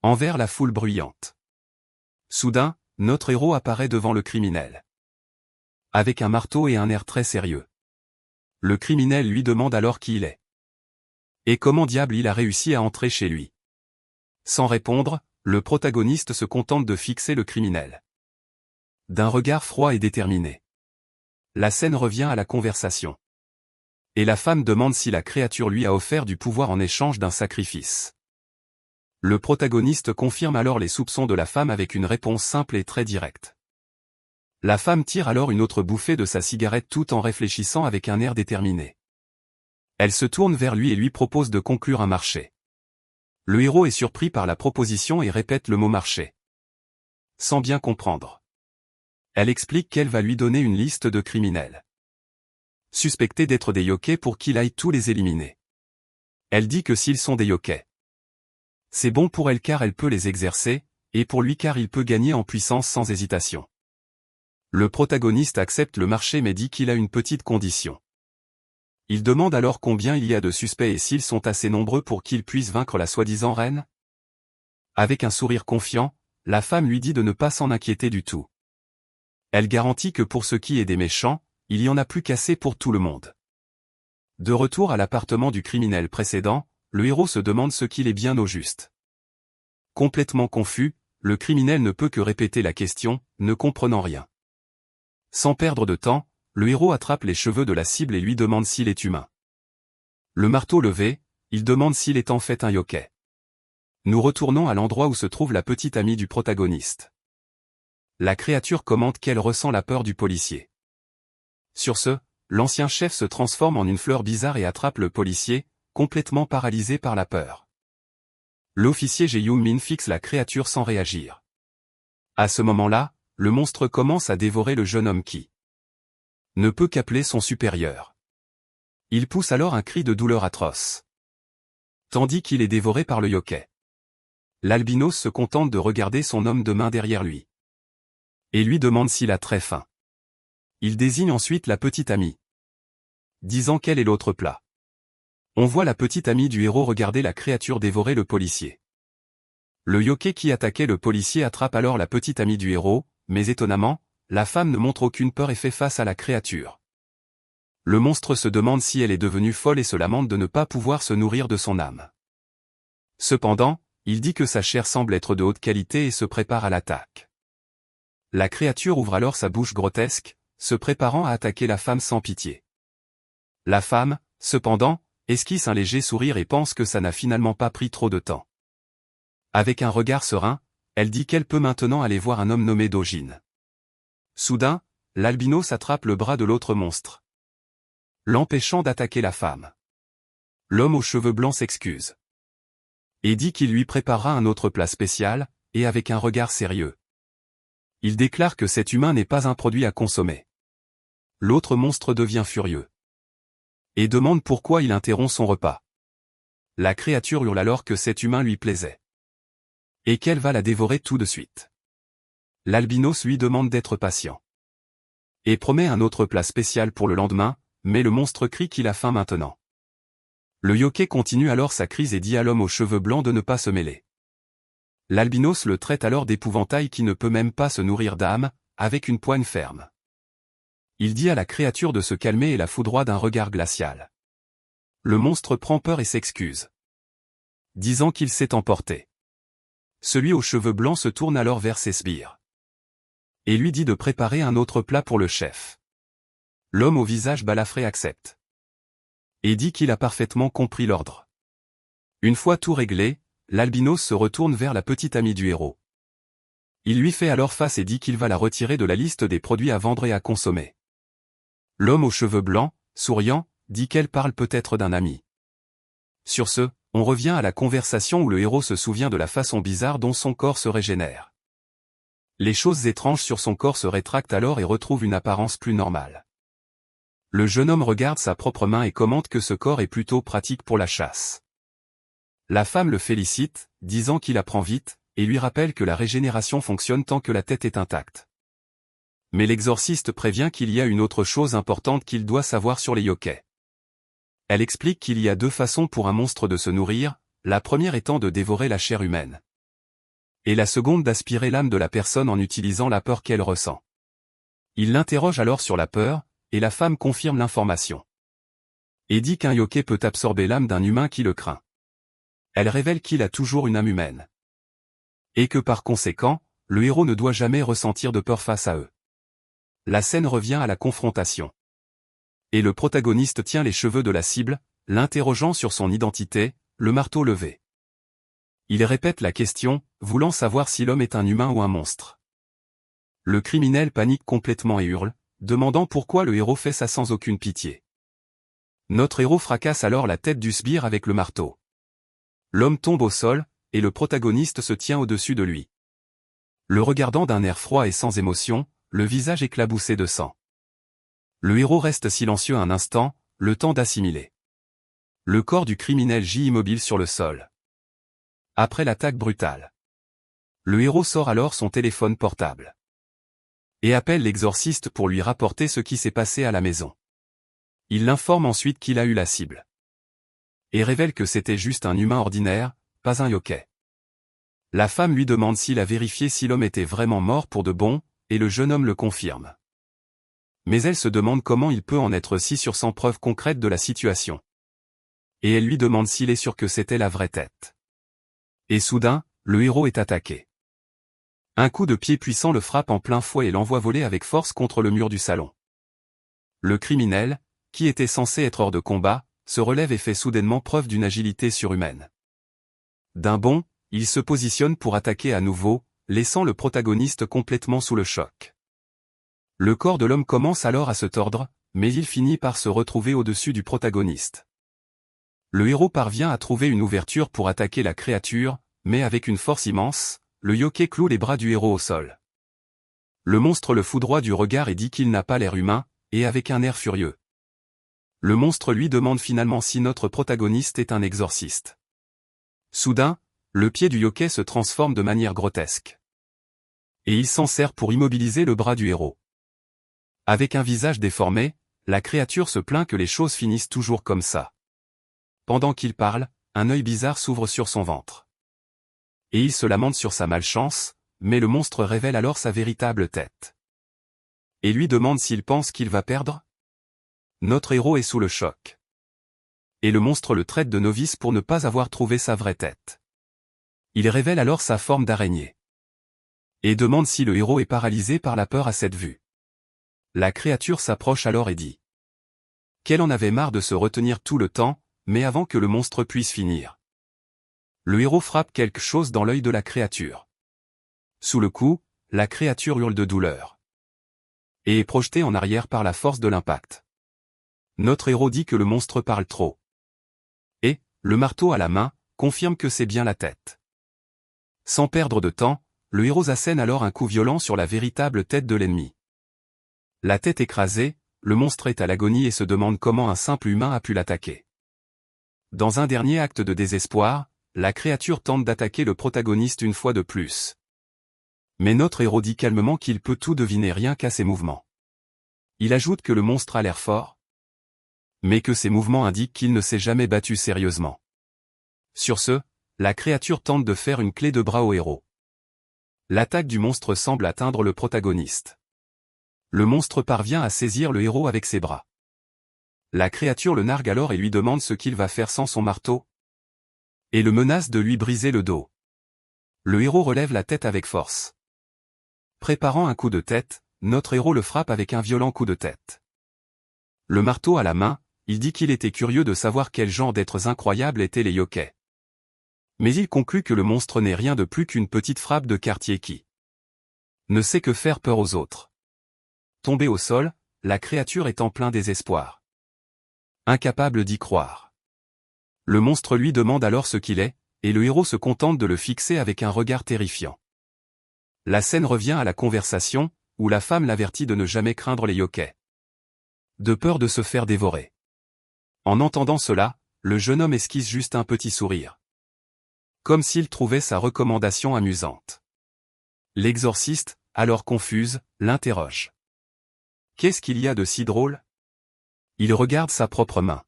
envers la foule bruyante. Soudain, notre héros apparaît devant le criminel avec un marteau et un air très sérieux. Le criminel lui demande alors qui il est et comment diable il a réussi à entrer chez lui. Sans répondre, le protagoniste se contente de fixer le criminel d'un regard froid et déterminé. La scène revient à la conversation. Et la femme demande si la créature lui a offert du pouvoir en échange d'un sacrifice. Le protagoniste confirme alors les soupçons de la femme avec une réponse simple et très directe. La femme tire alors une autre bouffée de sa cigarette tout en réfléchissant avec un air déterminé. Elle se tourne vers lui et lui propose de conclure un marché. Le héros est surpris par la proposition et répète le mot marché, sans bien comprendre. Elle explique qu'elle va lui donner une liste de criminels suspectés d'être des yokais pour qu'il aille tous les éliminer. Elle dit que s'ils sont des yokais, c'est bon pour elle car elle peut les exercer, et pour lui car il peut gagner en puissance sans hésitation. Le protagoniste accepte le marché mais dit qu'il a une petite condition. Il demande alors combien il y a de suspects et s'ils sont assez nombreux pour qu'il puisse vaincre la soi-disant reine. Avec un sourire confiant, la femme lui dit de ne pas s'en inquiéter du tout. Elle garantit que pour ce qui est des méchants, il y en a plus qu'assez pour tout le monde. De retour à l'appartement du criminel précédent, le héros se demande ce qu'il est bien au juste. Complètement confus, le criminel ne peut que répéter la question, ne comprenant rien. Sans perdre de temps, le héros attrape les cheveux de la cible et lui demande s'il est humain. Le marteau levé, il demande s'il est en fait un yokai. Nous retournons à l'endroit où se trouve la petite amie du protagoniste. La créature commente qu'elle ressent la peur du policier. Sur ce, l'ancien chef se transforme en une fleur bizarre et attrape le policier, complètement paralysé par la peur. L'officier Jae Young-min fixe la créature sans réagir. À ce moment-là, le monstre commence à dévorer le jeune homme qui ne peut qu'appeler son supérieur. Il pousse alors un cri de douleur atroce, tandis qu'il est dévoré par le yokai. L'albinos se contente de regarder son homme de main derrière lui et lui demande s'il a très faim. Il désigne ensuite la petite amie, disant quel est l'autre plat. On voit la petite amie du héros regarder la créature dévorer le policier. Le yokai qui attaquait le policier attrape alors la petite amie du héros, mais étonnamment, la femme ne montre aucune peur et fait face à la créature. Le monstre se demande si elle est devenue folle et se lamente de ne pas pouvoir se nourrir de son âme. Cependant, il dit que sa chair semble être de haute qualité et se prépare à l'attaque. La créature ouvre alors sa bouche grotesque, se préparant à attaquer la femme sans pitié. La femme, cependant, esquisse un léger sourire et pense que ça n'a finalement pas pris trop de temps. Avec un regard serein, elle dit qu'elle peut maintenant aller voir un homme nommé Dojin. Soudain, l'albinos attrape le bras de l'autre monstre, l'empêchant d'attaquer la femme. L'homme aux cheveux blancs s'excuse et dit qu'il lui préparera un autre plat spécial, et avec un regard sérieux. Il déclare que cet humain n'est pas un produit à consommer. L'autre monstre devient furieux et demande pourquoi il interrompt son repas. La créature hurle alors que cet humain lui plaisait et qu'elle va la dévorer tout de suite. L'albinos lui demande d'être patient et promet un autre plat spécial pour le lendemain, mais le monstre crie qu'il a faim maintenant. Le yokai continue alors sa crise et dit à l'homme aux cheveux blancs de ne pas se mêler. L'albinos le traite alors d'épouvantail qui ne peut même pas se nourrir d'âme, avec une poigne ferme. Il dit à la créature de se calmer et la foudroie d'un regard glacial. Le monstre prend peur et s'excuse, disant qu'il s'est emporté. Celui aux cheveux blancs se tourne alors vers ses sbires et lui dit de préparer un autre plat pour le chef. L'homme au visage balafré accepte et dit qu'il a parfaitement compris l'ordre. Une fois tout réglé, l'albinos se retourne vers la petite amie du héros. Il lui fait alors face et dit qu'il va la retirer de la liste des produits à vendre et à consommer. L'homme aux cheveux blancs, souriant, dit qu'elle parle peut-être d'un ami. Sur ce, On revient à la conversation où le héros se souvient de la façon bizarre dont son corps se régénère. Les choses étranges sur son corps se rétractent alors et retrouvent une apparence plus normale. Le jeune homme regarde sa propre main et commente que ce corps est plutôt pratique pour la chasse. La femme le félicite, disant qu'il apprend vite, et lui rappelle que la régénération fonctionne tant que la tête est intacte. Mais l'exorciste prévient qu'il y a une autre chose importante qu'il doit savoir sur les yokais. Elle explique qu'il y a 2 façons pour un monstre de se nourrir, la première étant de dévorer la chair humaine. Et la seconde d'aspirer l'âme de la personne en utilisant la peur qu'elle ressent. Il l'interroge alors sur la peur, et la femme confirme l'information. Et dit qu'un yokai peut absorber l'âme d'un humain qui le craint. Elle révèle qu'il a toujours une âme humaine. Et que par conséquent, le héros ne doit jamais ressentir de peur face à eux. La scène revient à la confrontation. Et le protagoniste tient les cheveux de la cible, l'interrogeant sur son identité, le marteau levé. Il répète la question, voulant savoir si l'homme est un humain ou un monstre. Le criminel panique complètement et hurle, demandant pourquoi le héros fait ça sans aucune pitié. Notre héros fracasse alors la tête du sbire avec le marteau. L'homme tombe au sol, et le protagoniste se tient au-dessus de lui. Le regardant d'un air froid et sans émotion, le visage éclaboussé de sang. Le héros reste silencieux un instant, le temps d'assimiler. Le corps du criminel gît immobile sur le sol. Après l'attaque brutale. Le héros sort alors son téléphone portable. Et appelle l'exorciste pour lui rapporter ce qui s'est passé à la maison. Il l'informe ensuite qu'il a eu la cible. Et révèle que c'était juste un humain ordinaire, pas un yokai. La femme lui demande s'il a vérifié si l'homme était vraiment mort pour de bon, et le jeune homme le confirme. Mais elle se demande comment il peut en être si sûr sans preuve concrète de la situation. Et elle lui demande s'il est sûr que c'était la vraie tête. Et soudain, le héros est attaqué. Un coup de pied puissant le frappe en plein fouet et l'envoie voler avec force contre le mur du salon. Le criminel, qui était censé être hors de combat, se relève et fait soudainement preuve d'une agilité surhumaine. D'un bond, il se positionne pour attaquer à nouveau, laissant le protagoniste complètement sous le choc. Le corps de l'homme commence alors à se tordre, mais il finit par se retrouver au-dessus du protagoniste. Le héros parvient à trouver une ouverture pour attaquer la créature, mais avec une force immense, le yokai cloue les bras du héros au sol. Le monstre le foudroie du regard et dit qu'il n'a pas l'air humain, et avec un air furieux. Le monstre lui demande finalement si notre protagoniste est un exorciste. Soudain, le pied du yokai se transforme de manière grotesque. Et il s'en sert pour immobiliser le bras du héros. Avec un visage déformé, la créature se plaint que les choses finissent toujours comme ça. Pendant qu'il parle, un œil bizarre s'ouvre sur son ventre. Et il se lamente sur sa malchance, mais le monstre révèle alors sa véritable tête. Et lui demande s'il pense qu'il va perdre. Notre héros est sous le choc. Et le monstre le traite de novice pour ne pas avoir trouvé sa vraie tête. Il révèle alors sa forme d'araignée. Et demande si le héros est paralysé par la peur à cette vue. La créature s'approche alors et dit qu'elle en avait marre de se retenir tout le temps, mais avant que le monstre puisse finir. Le héros frappe quelque chose dans l'œil de la créature. Sous le coup, la créature hurle de douleur. Et est projetée en arrière par la force de l'impact. Notre héros dit que le monstre parle trop. Et, le marteau à la main, confirme que c'est bien la tête. Sans perdre de temps, le héros assène alors un coup violent sur la véritable tête de l'ennemi. La tête écrasée, le monstre est à l'agonie et se demande comment un simple humain a pu l'attaquer. Dans un dernier acte de désespoir, la créature tente d'attaquer le protagoniste une fois de plus. Mais notre héros dit calmement qu'il peut tout deviner rien qu'à ses mouvements. Il ajoute que le monstre a l'air fort, mais que ses mouvements indiquent qu'il ne s'est jamais battu sérieusement. Sur ce, la créature tente de faire une clé de bras au héros. L'attaque du monstre semble atteindre le protagoniste. Le monstre parvient à saisir le héros avec ses bras. La créature le nargue alors et lui demande ce qu'il va faire sans son marteau. Et le menace de lui briser le dos. Le héros relève la tête avec force. Préparant un coup de tête, notre héros le frappe avec un violent coup de tête. Le marteau à la main, il dit qu'il était curieux de savoir quel genre d'êtres incroyables étaient les yokais. Mais il conclut que le monstre n'est rien de plus qu'une petite frappe de quartier qui ne sait que faire peur aux autres. Tombé au sol, la créature est en plein désespoir. Incapable d'y croire. Le monstre lui demande alors ce qu'il est, et le héros se contente de le fixer avec un regard terrifiant. La scène revient à la conversation, où la femme l'avertit de ne jamais craindre les yokais. De peur de se faire dévorer. En entendant cela, le jeune homme esquisse juste un petit sourire. Comme s'il trouvait sa recommandation amusante. L'exorciste, alors confuse, l'interroge. Qu'est-ce qu'il y a de si drôle? Il regarde sa propre main.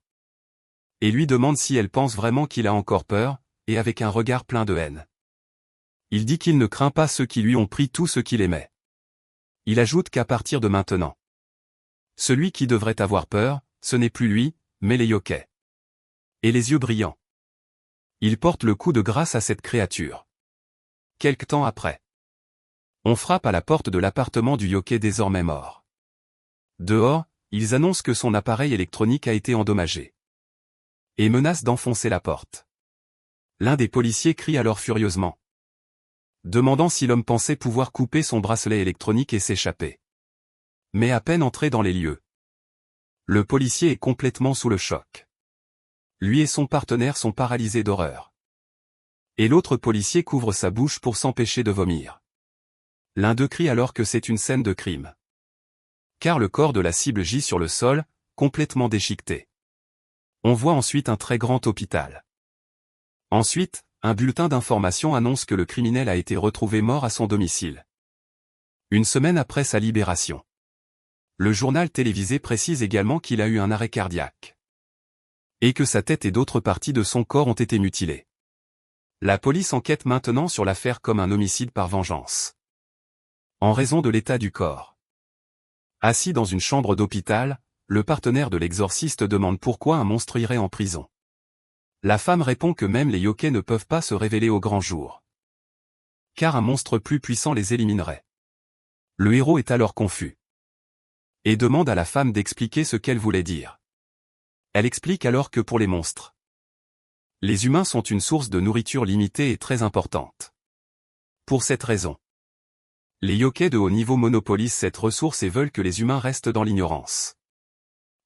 Et lui demande si elle pense vraiment qu'il a encore peur, et avec un regard plein de haine. Il dit qu'il ne craint pas ceux qui lui ont pris tout ce qu'il aimait. Il ajoute qu'à partir de maintenant, celui qui devrait avoir peur, ce n'est plus lui, mais les yokais. Et les yeux brillants. Il porte le coup de grâce à cette créature. Quelque temps après, on frappe à la porte de l'appartement du yokai désormais mort. Dehors, ils annoncent que son appareil électronique a été endommagé. Et menacent d'enfoncer la porte. L'un des policiers crie alors furieusement, demandant si l'homme pensait pouvoir couper son bracelet électronique et s'échapper. Mais à peine entré dans les lieux, le policier est complètement sous le choc. Lui et son partenaire sont paralysés d'horreur. Et l'autre policier couvre sa bouche pour s'empêcher de vomir. L'un d'eux crie alors que c'est une scène de crime. Car le corps de la cible gît sur le sol, complètement déchiqueté. On voit ensuite un très grand hôpital. Ensuite, un bulletin d'information annonce que le criminel a été retrouvé mort à son domicile. Une semaine après sa libération. Le journal télévisé précise également qu'il a eu un arrêt cardiaque. Et que sa tête et d'autres parties de son corps ont été mutilées. La police enquête maintenant sur l'affaire comme un homicide par vengeance. En raison de l'état du corps. Assis dans une chambre d'hôpital, le partenaire de l'exorciste demande pourquoi un monstre irait en prison. La femme répond que même les yokais ne peuvent pas se révéler au grand jour. Car un monstre plus puissant les éliminerait. Le héros est alors confus. Et demande à la femme d'expliquer ce qu'elle voulait dire. Elle explique alors que pour les monstres, les humains sont une source de nourriture limitée et très importante. Pour cette raison, les yokais de haut niveau monopolisent cette ressource et veulent que les humains restent dans l'ignorance.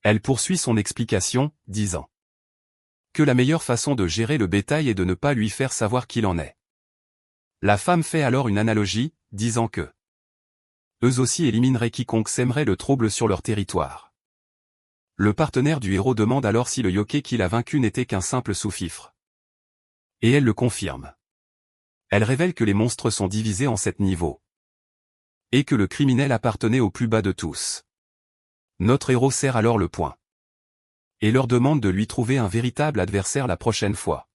Elle poursuit son explication, disant que la meilleure façon de gérer le bétail est de ne pas lui faire savoir qu'il en est. La femme fait alors une analogie, disant que eux aussi élimineraient quiconque sèmerait le trouble sur leur territoire. Le partenaire du héros demande alors si le yokai qu'il a vaincu n'était qu'un simple sous-fifre. Et elle le confirme. Elle révèle que les monstres sont divisés en 7 niveaux. Et que le criminel appartenait au plus bas de tous. Notre héros serre alors le poing. Et leur demande de lui trouver un véritable adversaire la prochaine fois.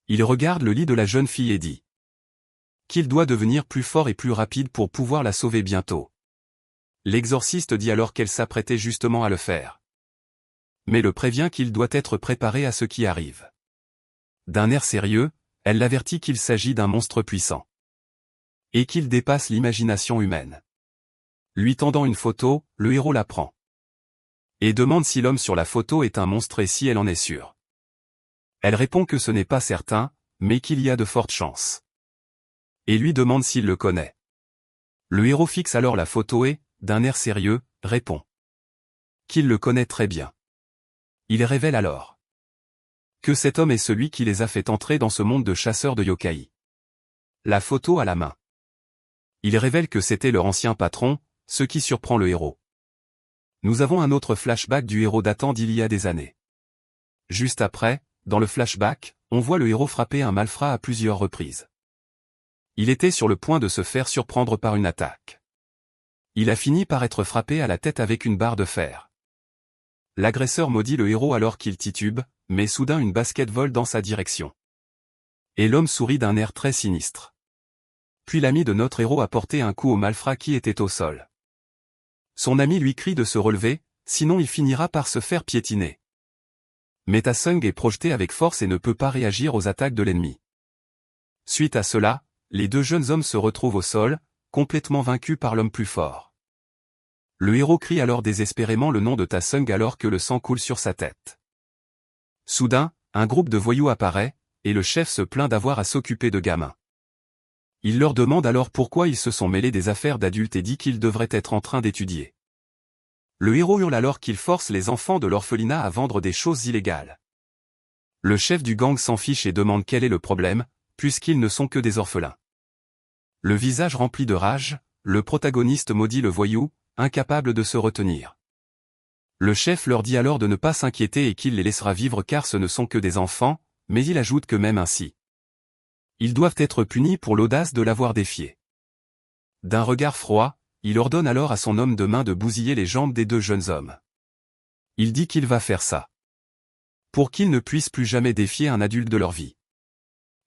Il regarde le lit de la jeune fille et dit qu'il doit devenir plus fort et plus rapide pour pouvoir la sauver bientôt. L'exorciste dit alors qu'elle s'apprêtait justement à le faire. Mais le prévient qu'il doit être préparé à ce qui arrive. D'un air sérieux, elle l'avertit qu'il s'agit d'un monstre puissant. Et qu'il dépasse l'imagination humaine. Lui tendant une photo, le héros la prend. Et demande si l'homme sur la photo est un monstre et si elle en est sûre. Elle répond que ce n'est pas certain, mais qu'il y a de fortes chances. Et lui demande s'il le connaît. Le héros fixe alors la photo et, d'un air sérieux, répond qu'il le connaît très bien. Il révèle alors que cet homme est celui qui les a fait entrer dans ce monde de chasseurs de yokai. La photo à la main. Il révèle que c'était leur ancien patron, ce qui surprend le héros. Nous avons un autre flashback du héros datant d'il y a des années. Juste après, dans le flashback, on voit le héros frapper un malfrat à plusieurs reprises. Il était sur le point de se faire surprendre par une attaque. Il a fini par être frappé à la tête avec une barre de fer. L'agresseur maudit le héros alors qu'il titube, mais soudain une basket vole dans sa direction. Et l'homme sourit d'un air très sinistre. Puis l'ami de notre héros a porté un coup au malfrat qui était au sol. Son ami lui crie de se relever, sinon il finira par se faire piétiner. Mais Ta Sung est projeté avec force et ne peut pas réagir aux attaques de l'ennemi. Suite à cela, les deux jeunes hommes se retrouvent au sol, complètement vaincus par l'homme plus fort. Le héros crie alors désespérément le nom de Ta Sung alors que le sang coule sur sa tête. Soudain, un groupe de voyous apparaît, et le chef se plaint d'avoir à s'occuper de gamins. Il leur demande alors pourquoi ils se sont mêlés des affaires d'adultes et dit qu'ils devraient être en train d'étudier. Le héros hurle alors qu'il force les enfants de l'orphelinat à vendre des choses illégales. Le chef du gang s'en fiche et demande quel est le problème, puisqu'ils ne sont que des orphelins. Le visage rempli de rage, le protagoniste maudit le voyou, incapable de se retenir. Le chef leur dit alors de ne pas s'inquiéter et qu'il les laissera vivre car ce ne sont que des enfants, mais il ajoute que même ainsi, ils doivent être punis pour l'audace de l'avoir défié. D'un regard froid, il ordonne alors à son homme de main de bousiller les jambes des deux jeunes hommes. Il dit qu'il va faire ça pour qu'ils ne puissent plus jamais défier un adulte de leur vie.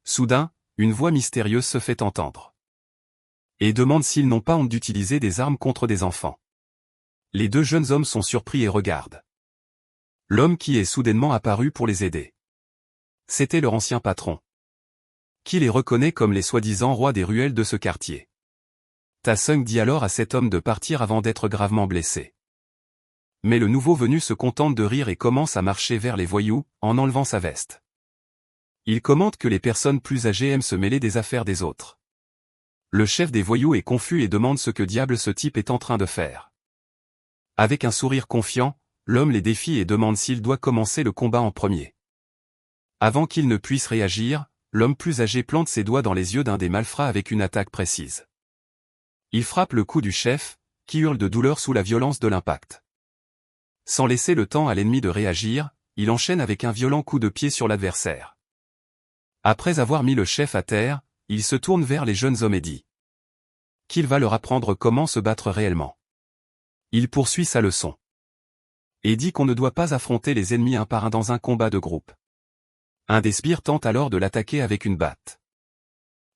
Soudain, une voix mystérieuse se fait entendre et demande s'ils n'ont pas honte d'utiliser des armes contre des enfants. Les deux jeunes hommes sont surpris et regardent l'homme qui est soudainement apparu pour les aider. C'était leur ancien patron, qui les reconnaît comme les soi-disant rois des ruelles de ce quartier. Ta-Seung dit alors à cet homme de partir avant d'être gravement blessé. Mais le nouveau venu se contente de rire et commence à marcher vers les voyous, en enlevant sa veste. Il commente que les personnes plus âgées aiment se mêler des affaires des autres. Le chef des voyous est confus et demande ce que diable ce type est en train de faire. Avec un sourire confiant, l'homme les défie et demande s'il doit commencer le combat en premier. Avant qu'il ne puisse réagir, l'homme plus âgé plante ses doigts dans les yeux d'un des malfrats avec une attaque précise. Il frappe le cou du chef, qui hurle de douleur sous la violence de l'impact. Sans laisser le temps à l'ennemi de réagir, il enchaîne avec un violent coup de pied sur l'adversaire. Après avoir mis le chef à terre, il se tourne vers les jeunes hommes et dit qu'il va leur apprendre comment se battre réellement. Il poursuit sa leçon et dit qu'on ne doit pas affronter les ennemis un par un dans un combat de groupe. Un des sbires tente alors de l'attaquer avec une batte.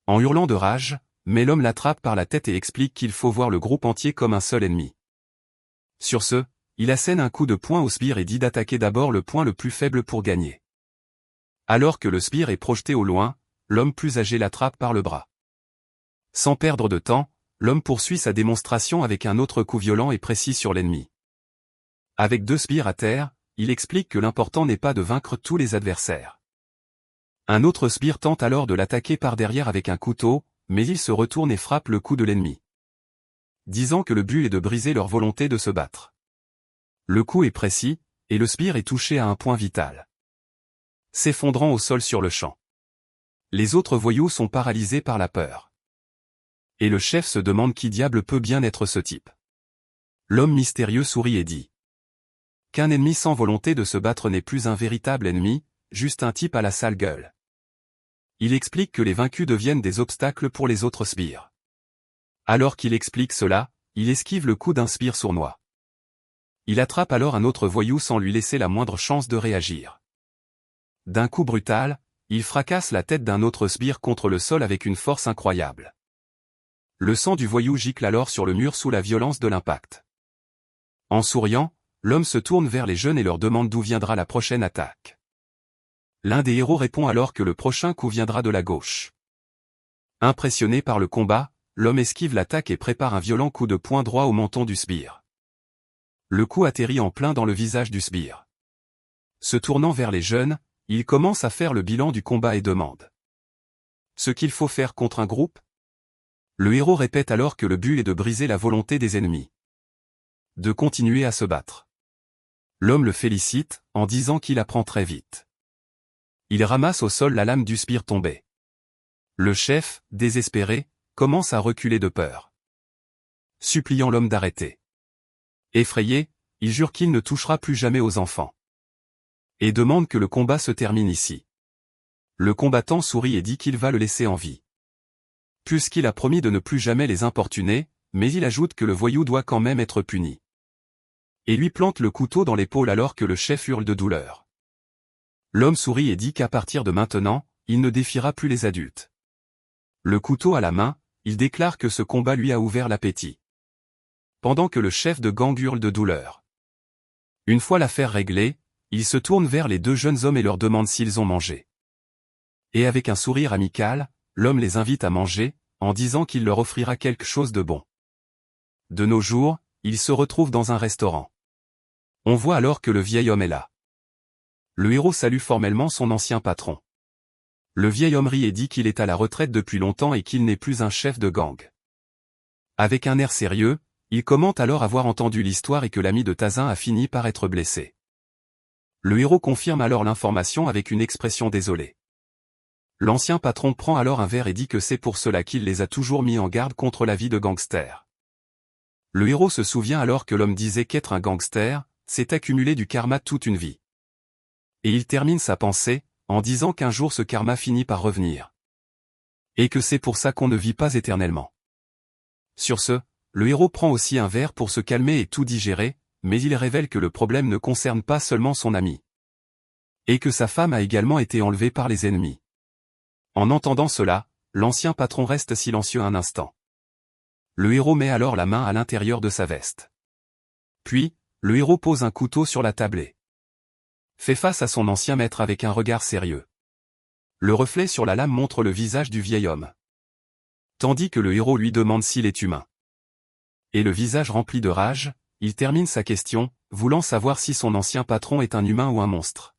En hurlant de rage, mais l'homme l'attrape par la tête et explique qu'il faut voir le groupe entier comme un seul ennemi. Sur ce, il assène un coup de poing au sbire et dit d'attaquer d'abord le point le plus faible pour gagner. Alors que le sbire est projeté au loin, l'homme plus âgé l'attrape par le bras. Sans perdre de temps, l'homme poursuit sa démonstration avec un autre coup violent et précis sur l'ennemi. Avec deux sbires à terre, il explique que l'important n'est pas de vaincre tous les adversaires. Un autre sbire tente alors de l'attaquer par derrière avec un couteau, mais il se retourne et frappe le cou de l'ennemi, disant que le but est de briser leur volonté de se battre. Le coup est précis, et le sbire est touché à un point vital, s'effondrant au sol sur le champ. Les autres voyous sont paralysés par la peur. Et le chef se demande qui diable peut bien être ce type. L'homme mystérieux sourit et dit qu'un ennemi sans volonté de se battre n'est plus un véritable ennemi, juste un type à la sale gueule. Il explique que les vaincus deviennent des obstacles pour les autres sbires. Alors qu'il explique cela, il esquive le coup d'un sbire sournois. Il attrape alors un autre voyou sans lui laisser la moindre chance de réagir. D'un coup brutal, il fracasse la tête d'un autre sbire contre le sol avec une force incroyable. Le sang du voyou gicle alors sur le mur sous la violence de l'impact. En souriant, l'homme se tourne vers les jeunes et leur demande d'où viendra la prochaine attaque. L'un des héros répond alors que le prochain coup viendra de la gauche. Impressionné par le combat, l'homme esquive l'attaque et prépare un violent coup de poing droit au menton du sbire. Le coup atterrit en plein dans le visage du sbire. Se tournant vers les jeunes, il commence à faire le bilan du combat et demande ce qu'il faut faire contre un groupe. Le héros répète alors que le but est de briser la volonté des ennemis, de continuer à se battre. L'homme le félicite, en disant qu'il apprend très vite. Il ramasse au sol la lame du sbire tombée. Le chef, désespéré, commence à reculer de peur, suppliant l'homme d'arrêter. Effrayé, il jure qu'il ne touchera plus jamais aux enfants, et demande que le combat se termine ici. Le combattant sourit et dit qu'il va le laisser en vie, puisqu'il a promis de ne plus jamais les importuner, mais il ajoute que le voyou doit quand même être puni. Et lui plante le couteau dans l'épaule alors que le chef hurle de douleur. L'homme sourit et dit qu'à partir de maintenant, il ne défiera plus les adultes. Le couteau à la main, il déclare que ce combat lui a ouvert l'appétit, pendant que le chef de gang hurle de douleur. Une fois l'affaire réglée, il se tourne vers les deux jeunes hommes et leur demande s'ils ont mangé. Et avec un sourire amical, l'homme les invite à manger, en disant qu'il leur offrira quelque chose de bon. De nos jours, ils se retrouvent dans un restaurant. On voit alors que le vieil homme est là. Le héros salue formellement son ancien patron. Le vieil homme rit et dit qu'il est à la retraite depuis longtemps et qu'il n'est plus un chef de gang. Avec un air sérieux, il commente alors avoir entendu l'histoire et que l'ami de Tazin a fini par être blessé. Le héros confirme alors l'information avec une expression désolée. L'ancien patron prend alors un verre et dit que c'est pour cela qu'il les a toujours mis en garde contre la vie de gangster. Le héros se souvient alors que l'homme disait qu'être un gangster, c'est accumuler du karma toute une vie. Et il termine sa pensée, en disant qu'un jour ce karma finit par revenir. Et que c'est pour ça qu'on ne vit pas éternellement. Sur ce, le héros prend aussi un verre pour se calmer et tout digérer, mais il révèle que le problème ne concerne pas seulement son ami. Et que sa femme a également été enlevée par les ennemis. En entendant cela, l'ancien patron reste silencieux un instant. Le héros met alors la main à l'intérieur de sa veste. Puis, le héros pose un couteau sur la table et fait face à son ancien maître avec un regard sérieux. Le reflet sur la lame montre le visage du vieil homme. Tandis que le héros lui demande s'il est humain. Et le visage rempli de rage, il termine sa question, voulant savoir si son ancien patron est un humain ou un monstre.